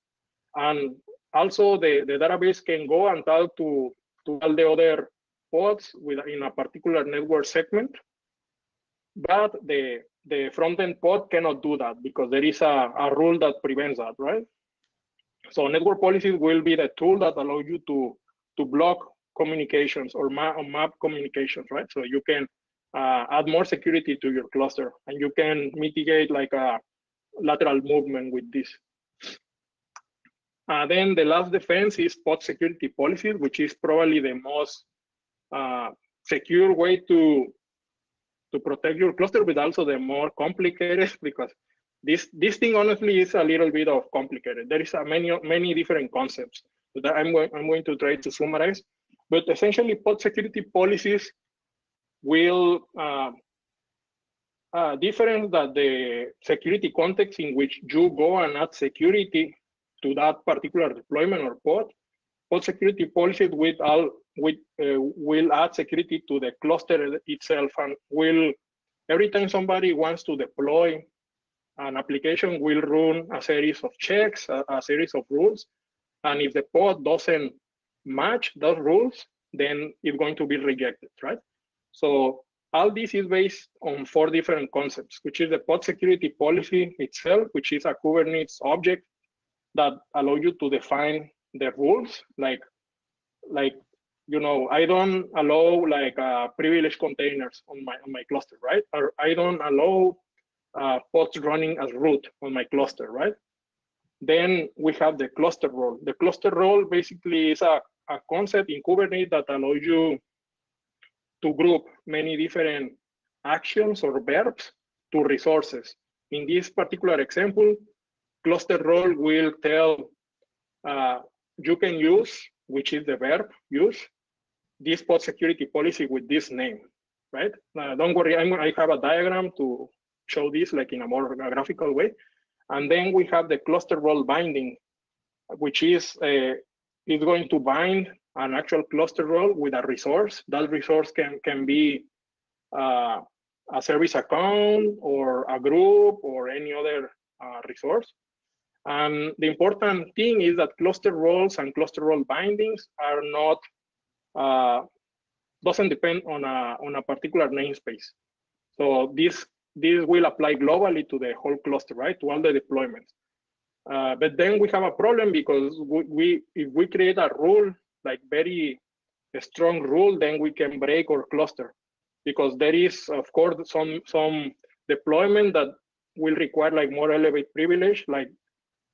And also the database can go and talk to all the other pods in a particular network segment. But the the front-end pod cannot do that because there is a rule that prevents that, right? So network policies will be the tool that allow you to block communications or map communications, right? So you can add more security to your cluster, and you can mitigate like a lateral movement with this. Then the last defense is pod security policies, which is probably the most secure way to protect your cluster, but also the more complicated, because this thing honestly is a little bit of complicated. There is many different concepts that I'm going to try to summarize. But essentially, pod security policies will different than the security context in which you go and add security to that particular deployment or pod. Pod security policies will add security to the cluster itself, and will, every time somebody wants to deploy an application, will run a series of checks, a series of rules. And if the pod doesn't match those rules, then it's going to be rejected, right? So all this is based on 4 different concepts, which is the pod security policy itself, which is a Kubernetes object that allow you to define the rules, like you know, I don't allow like privileged containers on my cluster, right? Or I don't allow pods running as root on my cluster, right? Then we have the cluster role. The cluster role basically is a concept in Kubernetes that allows you to group many different actions or verbs to resources. In this particular example, cluster role will tell you can use, which is the verb use, this pod security policy with this name, right? Don't worry, I have a diagram to show this like in a more graphical way. And then we have the cluster role binding, which is going to bind an actual cluster role with a resource. That resource can be a service account or a group or any other resource. And the important thing is that cluster roles and cluster role bindings are not, doesn't depend on a particular namespace. So this will apply globally to the whole cluster, right? To all the deployments. But then we have a problem because if we create a rule, like very strong rule, then we can break our cluster, because there is, of course, some deployment that will require like more elevated privilege, like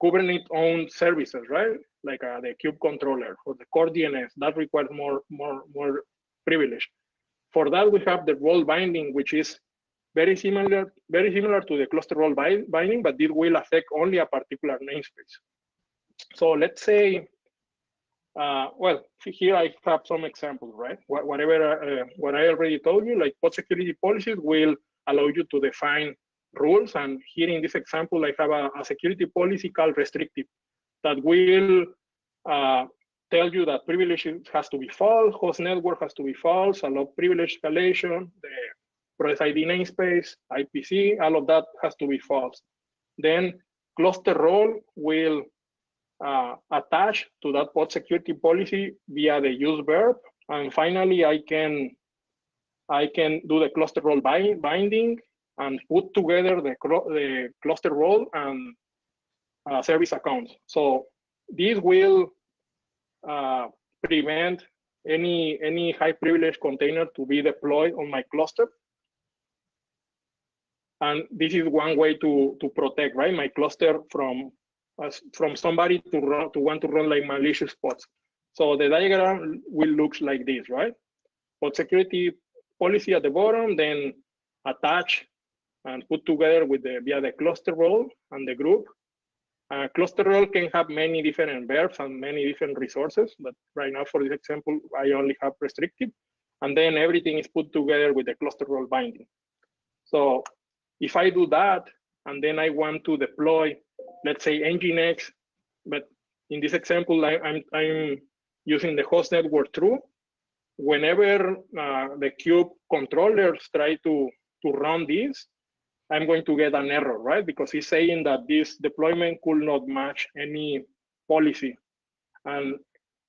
Kubernetes owned services, right? Like the kube controller or the core DNS, that requires more privilege. For that, we have the role binding, which is very similar to the cluster role binding, but it will affect only a particular namespace. So let's say, well, here I have some examples, right? What I already told you, like pod security policies will allow you to define rules. And here in this example, I have a security policy called restrictive that will tell you that privilege has to be false, host network has to be false, allow privilege escalation, the process ID namespace, IPC, all of that has to be false. Then cluster role will attach to that pod security policy via the use verb. And finally, I can do the cluster role binding and put together the cluster role and service accounts. So this will prevent any high privilege container to be deployed on my cluster. And this is one way to protect, right, my cluster from somebody to want to run like malicious pods. So the diagram will look like this, right? Pod security policy at the bottom, then attach and put together with via the cluster role and the group. Cluster role can have many different verbs and many different resources, but right now for this example, I only have restrictive. And then everything is put together with the cluster role binding. So if I do that, and then I want to deploy, let's say Nginx, but in this example, I'm using the host network true. Whenever the kube controllers try to run this, I'm going to get an error, right? Because he's saying that this deployment could not match any policy. And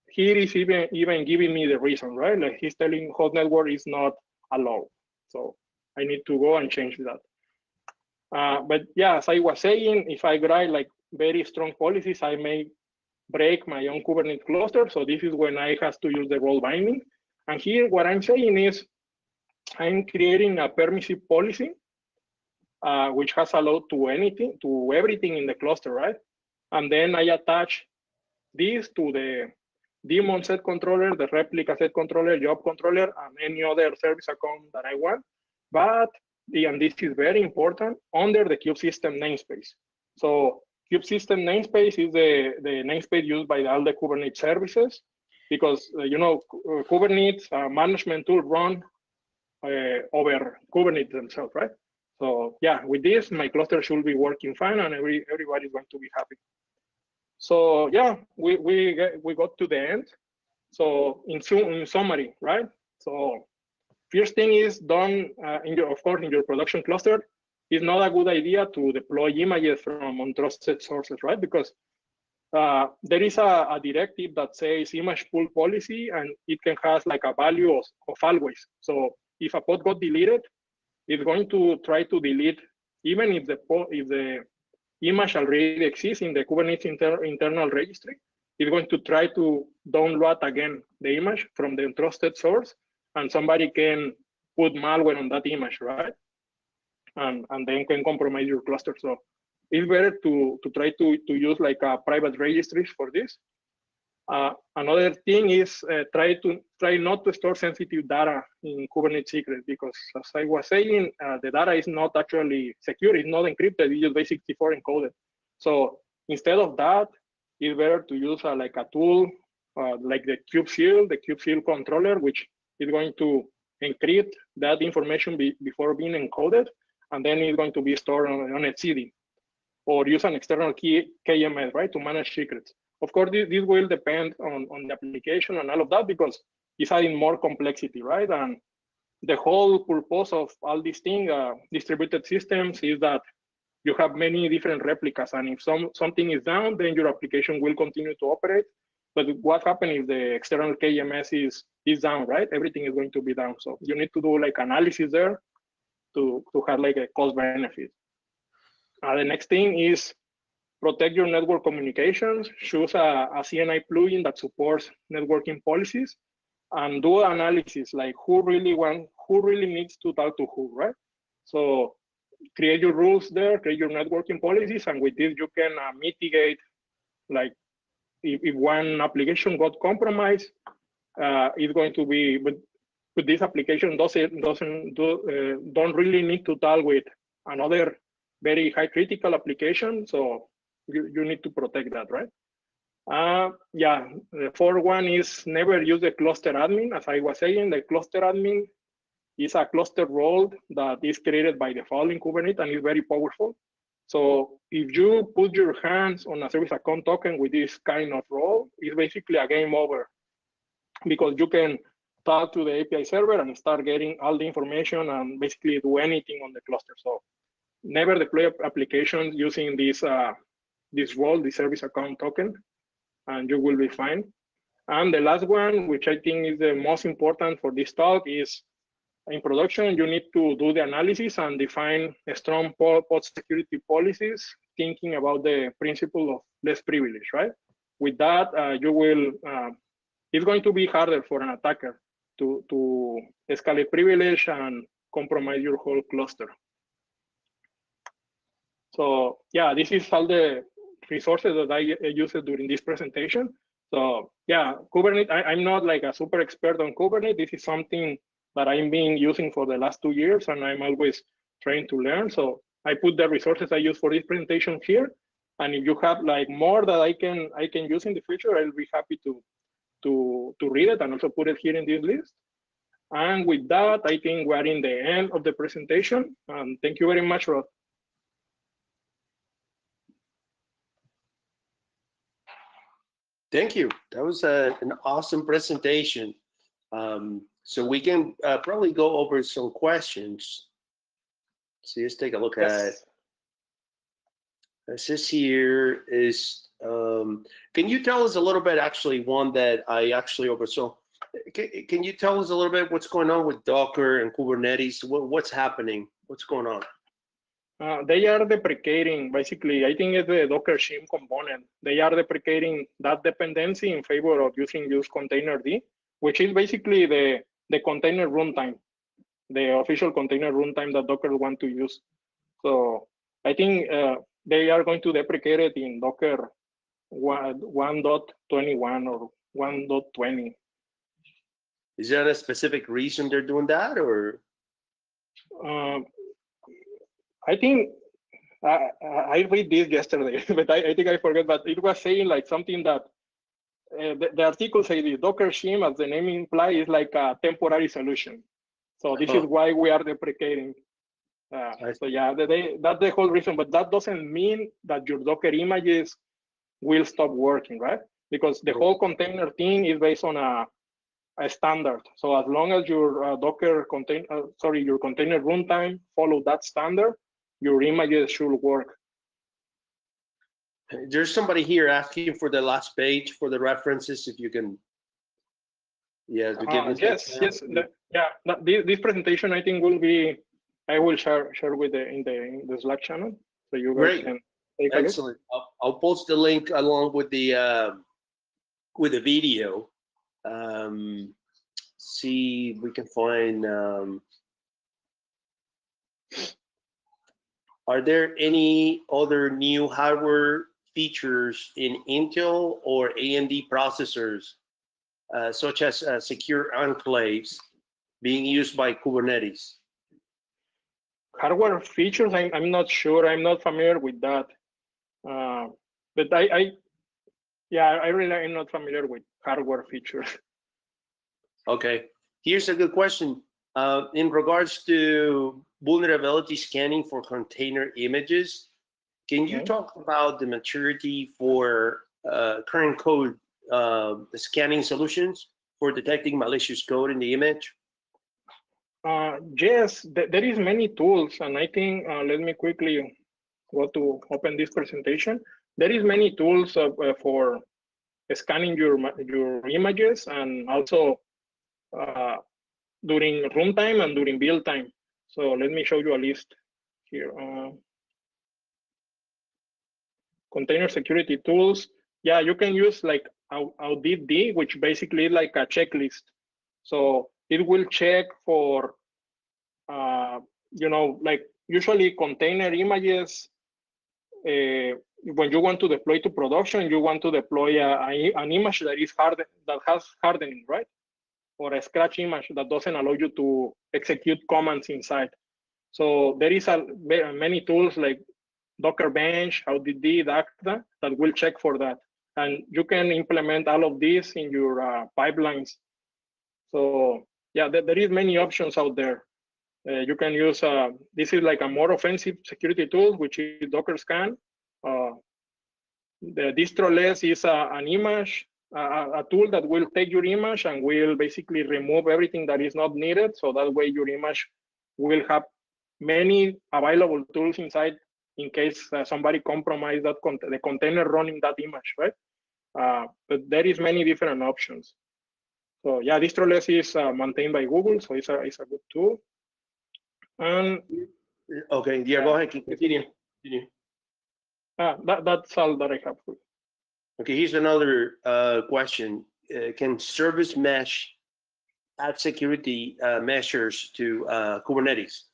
here is even giving me the reason, right? Like he's telling host network is not allowed. So I need to go and change that. But yeah, as I was saying, if I write like very strong policies, I may break my own Kubernetes cluster. So this is when I have to use the role binding. And here, what I'm saying is I'm creating a permissive policy, which has allowed to anything, to everything in the cluster, right? And then I attach this to the daemon set controller, the replica set controller, job controller, and any other service account that I want. But, and this is very important, under the kubesystem namespace. So kubesystem namespace is the namespace used by all the Kubernetes services, because Kubernetes management tool run over Kubernetes themselves, right? So yeah, with this, my cluster should be working fine, and everybody's going to be happy. So yeah, we got to the end. So in summary, right? So first thing is done of course, in your production cluster. It's not a good idea to deploy images from untrusted sources, right? Because there is a directive that says image pool policy, and it can have like a value of always. So if a pod got deleted, it's going to try to delete even if the image already exists in the Kubernetes internal registry. It's going to try to download again the image from the trusted source, and somebody can put malware on that image, right? And then can compromise your cluster. So it's better to try to use like a private registries for this. Another thing is try not to store sensitive data in Kubernetes secret, because as I was saying, the data is not actually secure, it's not encrypted, it's just base64 encoded. So instead of that, it's better to use like a tool like the kubectl controller, which is going to encrypt that information before being encoded, and then it's going to be stored on etcd, or use an external key KMS, right, to manage secrets. Of course, this will depend on the application and all of that, because it's adding more complexity, right? And the whole purpose of all these things, distributed systems, is that you have many different replicas, and if something is down, then your application will continue to operate. But what happens if the external KMS is down, right? Everything is going to be down. So you need to do like analysis there to have like a cost benefit. The next thing is protect your network communications. Choose a CNI plugin that supports networking policies, and do analysis like who really needs to talk to who, right? So create your rules there, create your networking policies, and with this you can mitigate, like if one application got compromised, it's going to be, but this application don't really need to talk with another very high critical application. So you need to protect that, right? Yeah, the fourth one is never use the cluster admin. As I was saying, the cluster admin is a cluster role that is created by default in Kubernetes and is very powerful. So if you put your hands on a service account token with this kind of role, it's basically a game over, because you can talk to the API server and start getting all the information and basically do anything on the cluster. So never deploy applications using this role, the service account token, and you will be fine. And the last one, which I think is the most important for this talk, is in production, you need to do the analysis and define a strong pod security policies, thinking about the principle of less privilege, right? With that, it's going to be harder for an attacker to escalate privilege and compromise your whole cluster. So yeah, this is all the resources that I used during this presentation. So yeah, Kubernetes, I'm not like a super expert on Kubernetes. This is something that I've been using for the last 2 years, and I'm always trying to learn. So I put the resources I use for this presentation here. And if you have like more that I can use in the future, I'll be happy to read it and also put it here in this list. And with that, I think we're in the end of the presentation. Thank you very much, Rod. Thank you. That was an awesome presentation. So we can probably go over some questions. So let's take a look at this here is, can you tell us a little bit, actually one that I actually oversaw. Can you tell us a little bit what's going on with Docker and Kubernetes? What's happening? What's going on? They are deprecating, basically, I think it's the Docker shim component. They are deprecating that dependency in favor of use containerd, which is basically the container runtime, the official container runtime that Docker want to use. So I think they are going to deprecate it in Docker 1.21 or 1.20. Is there a specific reason they're doing that, or? I think I read this yesterday, but I think I forgot. But it was saying like something that the article says the Docker shim, as the name implies, is like a temporary solution. So this is why we are deprecating. So yeah, that's the whole reason. But that doesn't mean that your Docker images will stop working, right? Because the whole container thing is based on a standard. So as long as your Docker your container runtime follow that standard, your images should work. There's somebody here asking for the last page for the references, if you can. Yeah, to give yes. This presentation I think will be. I will share with in the Slack channel, so you guys can take a look. Excellent. I'll post the link along with the video. See if we can find. Are there any other new hardware features in Intel or AMD processors, such as secure enclaves, being used by Kubernetes? Hardware features, I'm not sure. I'm not familiar with that. But I really am not familiar with hardware features. Okay, here's a good question. In regards to vulnerability scanning for container images, can you talk about the maturity for current code, the scanning solutions for detecting malicious code in the image? Yes, there is many tools, and I think let me quickly go to open this presentation. There is many tools for scanning your images, and also during runtime and during build time. So let me show you a list here. Container security tools. Yeah, you can use like audit-D, which basically is like a checklist. So it will check for, like usually container images. When you want to deploy to production, you want to deploy an image that is that has hardening, right? Or a scratch image that doesn't allow you to execute commands inside. So there is many tools like Docker Bench, audit-D, DACTA that will check for that. And you can implement all of these in your pipelines. So yeah, there is many options out there. You can use, this is like a more offensive security tool, which is Docker Scan. The distroless is an image, a tool that will take your image and will basically remove everything that is not needed. So that way your image will have many available tools inside in case somebody compromised the container running that image, right? But there is many different options. So yeah, distroless is maintained by Google, so it's a good tool. And okay, yeah, go ahead, continue. That's all that I have. Okay, here's another question. Can service mesh add security measures to Kubernetes?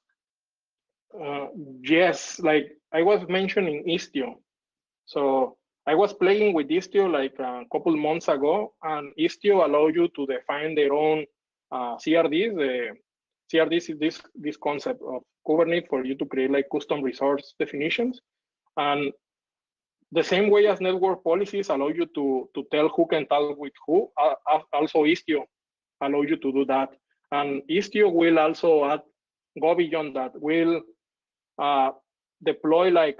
Yes, like I was mentioning Istio. So I was playing with Istio like a couple months ago, and Istio allows you to define their own CRDs. CRDs is this concept of Kubernetes for you to create like custom resource definitions. And the same way as network policies allow you to tell who can talk with who, also Istio allow you to do that. And Istio will also go beyond that. Will deploy like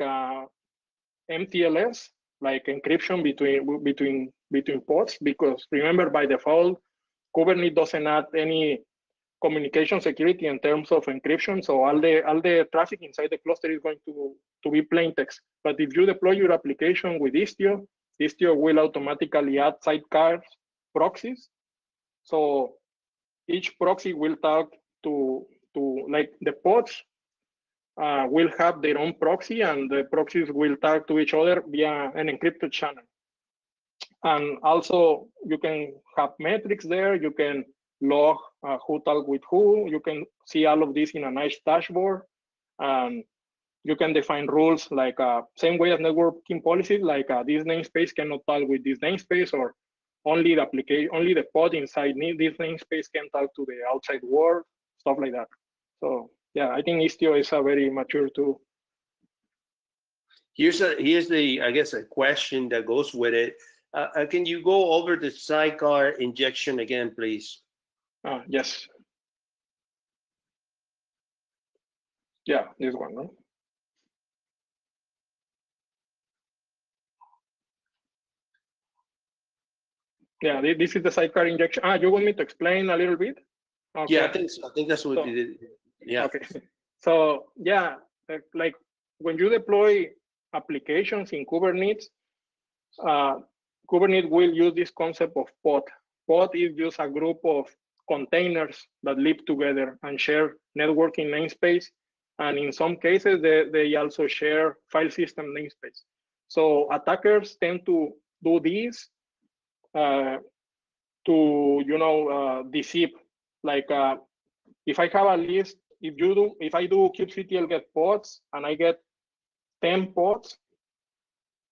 MTLS, like encryption between pods, because remember, by default, Kubernetes doesn't add any communication security in terms of encryption. So all the traffic inside the cluster is going to be plain text. But if you deploy your application with Istio, Istio will automatically add sidecar proxies. So each proxy will talk to like the pods will have their own proxy, and the proxies will talk to each other via an encrypted channel. And also, you can have metrics there. You can log who talked with who. You can see all of this in a nice dashboard. And you can define rules like same way as networking policies, like this namespace cannot talk with this namespace, or only the application, only the pod inside this namespace can talk to the outside world, stuff like that. So yeah, I think Istio is a very mature tool. Here's the I guess a question that goes with it. Can you go over the sidecar injection again, please? Yes. Yeah, this one, no? Yeah, this is the sidecar injection. You want me to explain a little bit? Okay. Yeah, I think that's what we did. Yeah. Okay. So yeah, like when you deploy applications in Kubernetes, Kubernetes will use this concept of pod. Pod is just a group of containers that live together and share networking namespace. And in some cases, they also share file system namespace. So attackers tend to do this to deceive. Like if I have a list, if I do kubectl get pods and I get 10 pods,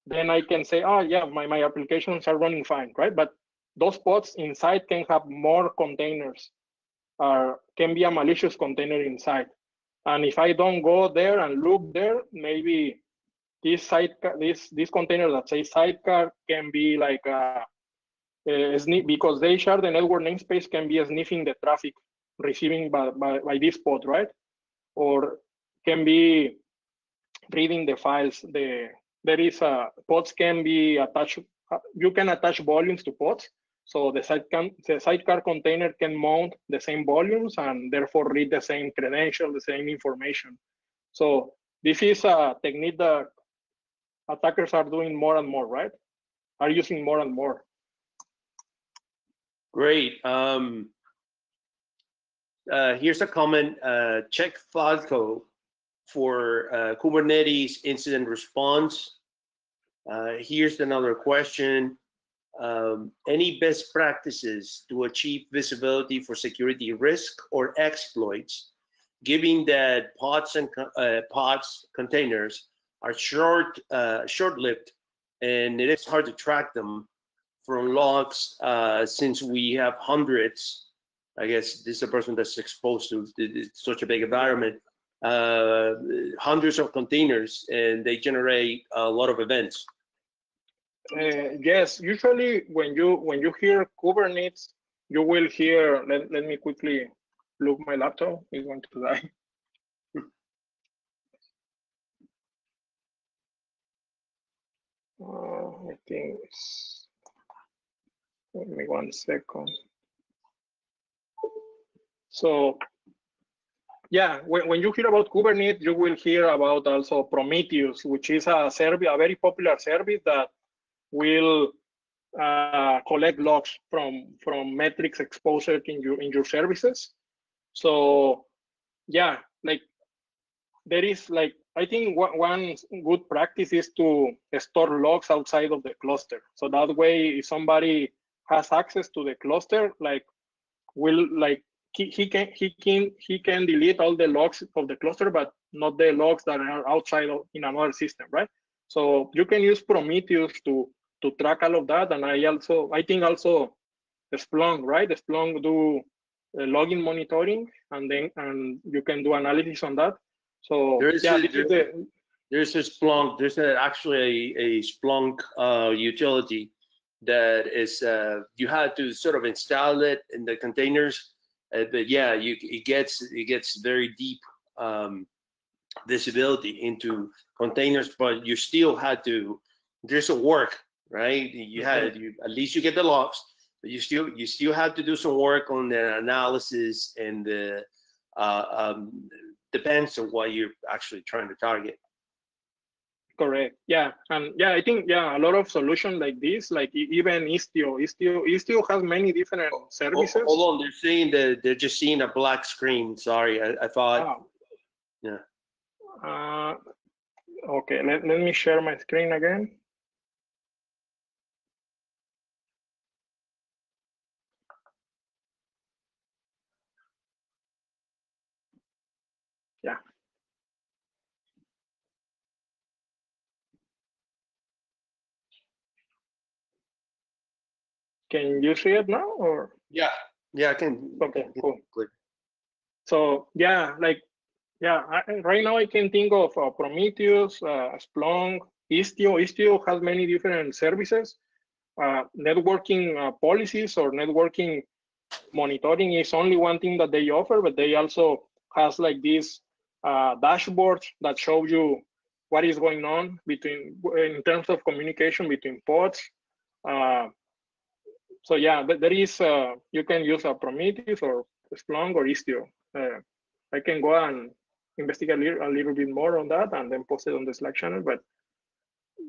then I can say, oh yeah, my applications are running fine, right? But those pods inside can have more containers, or can be a malicious container inside. And if I don't go there and look there, maybe this sidecar, this container that says sidecar can be like because they share the network namespace, can be sniffing the traffic receiving by this pod, right? Or can be reading the files. There is pods can be attached. You can attach volumes to pods. So the sidecar container can mount the same volumes and therefore read the same credential, the same information. So this is a technique that attackers are doing more and more, right? Are using more and more. Great. Here's a comment. Check Falco for Kubernetes incident response. Here's another question. Any best practices to achieve visibility for security risk or exploits, given that pods and containers are short-lived, and it is hard to track them from logs since we have hundreds. I guess this is a person that's exposed to such a big environment, hundreds of containers, and they generate a lot of events. Yes, usually when you hear Kubernetes, you will hear. Let me quickly look. My laptop is going to die. I think it's. Give me 1 second. So yeah, when you hear about Kubernetes, you will hear about also Prometheus, which is a service, a very popular service that will collect logs from metrics exposed in your services. So yeah, like there is like, I think one good practice is to store logs outside of the cluster. So that way, if somebody has access to the cluster, like will like he can delete all the logs of the cluster, but not the logs that are outside of in another system, right? So you can use Prometheus to track all of that. And I think also Splunk, right? Splunk do login monitoring, and you can do analysis on that. So there's a Splunk. There's actually a Splunk utility that is you had to sort of install it in the containers, but yeah, it gets very deep visibility into containers, but you still had to. There's a work, right? At least you get the logs, but you still have to do some work on the analysis, and the depends on what you're actually trying to target. Correct. Yeah, and yeah, I think a lot of solutions like this, like even Istio has many different services. Hold on, they're saying that they're just seeing a black screen. Sorry, I thought. Oh. Yeah. Okay, let me share my screen again. Yeah. Can you see it now or? Yeah, yeah, I can. Okay, cool. Good. So yeah, like, yeah, right now I can think of Prometheus, Splunk, Istio. Istio has many different services. Networking policies or networking monitoring is only one thing that they offer, but they also has like this dashboard that shows you what is going on between in terms of communication between pods. So yeah, there is you can use a Prometheus or Splunk or Istio. I can go and investigate a little bit more on that and then post it on the Slack channel. But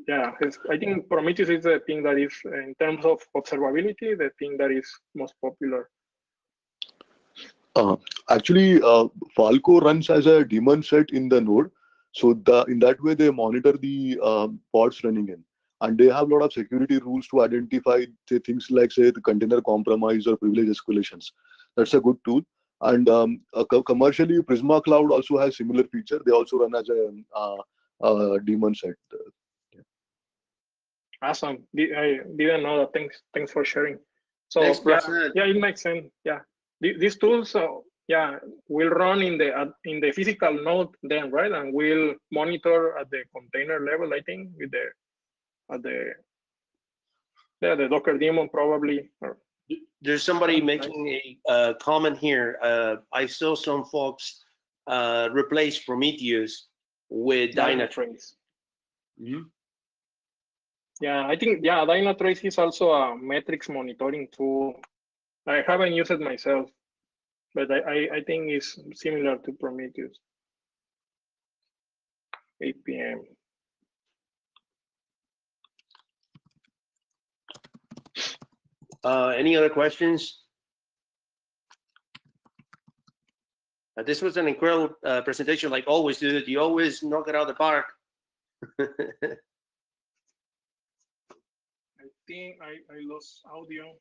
yeah, I think Prometheus is the thing that is, in terms of observability, the thing that is most popular. Uh, Actually, Falco runs as a daemon set in the node. So in that way, they monitor the pods running in. And they have a lot of security rules to identify things like, say, the container compromise or privilege escalations. That's a good tool. And commercially, Prisma Cloud also has similar feature. They also run as a daemon set. Awesome. I didn't know that. Thanks for sharing. So Thanks, yeah, Prasad. yeah, it makes sense. Yeah, these tools, yeah, will run in the physical node then, right? And we'll monitor at the container level, I think, with the the Docker daemon probably. Or, There's somebody nice. making a comment here. I saw some folks replace Prometheus with Dynatrace. Dynatrace. Yeah, I think, yeah, Dynatrace is also a metrics monitoring tool. I haven't used it myself, but I think it's similar to Prometheus. 8 p.m. Any other questions? This was an incredible presentation, like always, dude. You always knock it out of the park. I think I lost audio.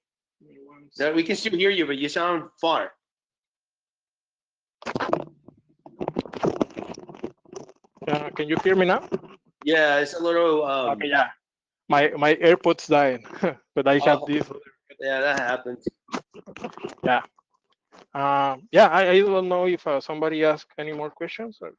Now, we can still hear you, but you sound far. Can you hear me now? Yeah, it's a little. Okay, yeah. My AirPods died, but I have this. Yeah, that happens. Yeah. Yeah, I don't know if somebody asked any more questions. Or...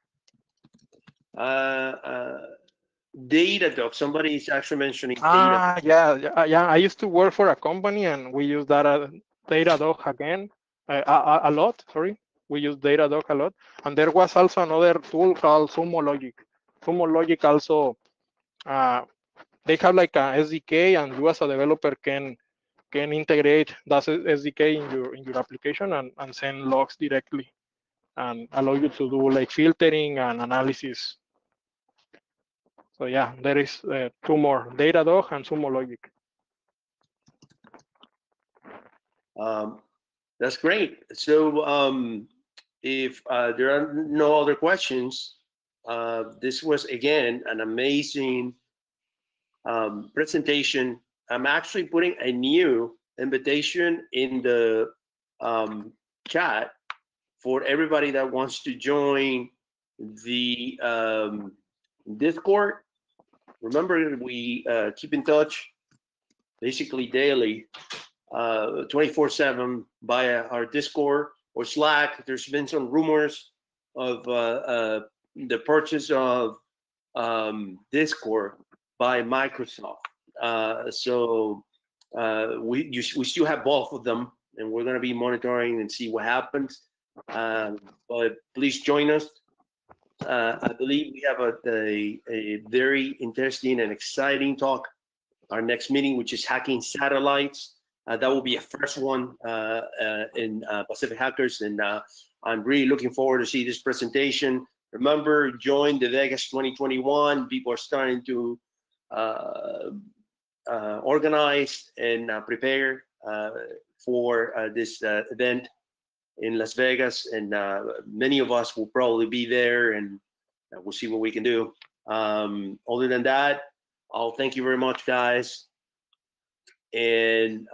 Datadog. Somebody is actually mentioning Datadog. Yeah. I used to work for a company, and we use Datadog again a lot. Sorry, we use Datadog a lot. And there was also another tool called Sumo Logic. Sumo Logic also, they have like a SDK, and you as a developer can integrate that SDK in your application and send logs directly and allow you to do like filtering and analysis. So yeah, there is two more, Datadog and Sumo Logic. That's great. So if there are no other questions, this was again an amazing presentation. I'm actually putting a new invitation in the chat for everybody that wants to join the Discord. Remember, we keep in touch basically daily, 24/7 via our Discord or Slack. There's been some rumors of the purchase of Discord by Microsoft. So we still have both of them, and we're going to be monitoring and see what happens. But please join us. I believe we have a very interesting and exciting talk. Our next meeting, which is hacking satellites. That will be a first one in Pacific Hackers, and I'm really looking forward to see this presentation. Remember, join the Vegas 2021. People are starting to organize and prepare for this event in Las Vegas, and many of us will probably be there, and we'll see what we can do. Other than that, I'll thank you very much, guys. And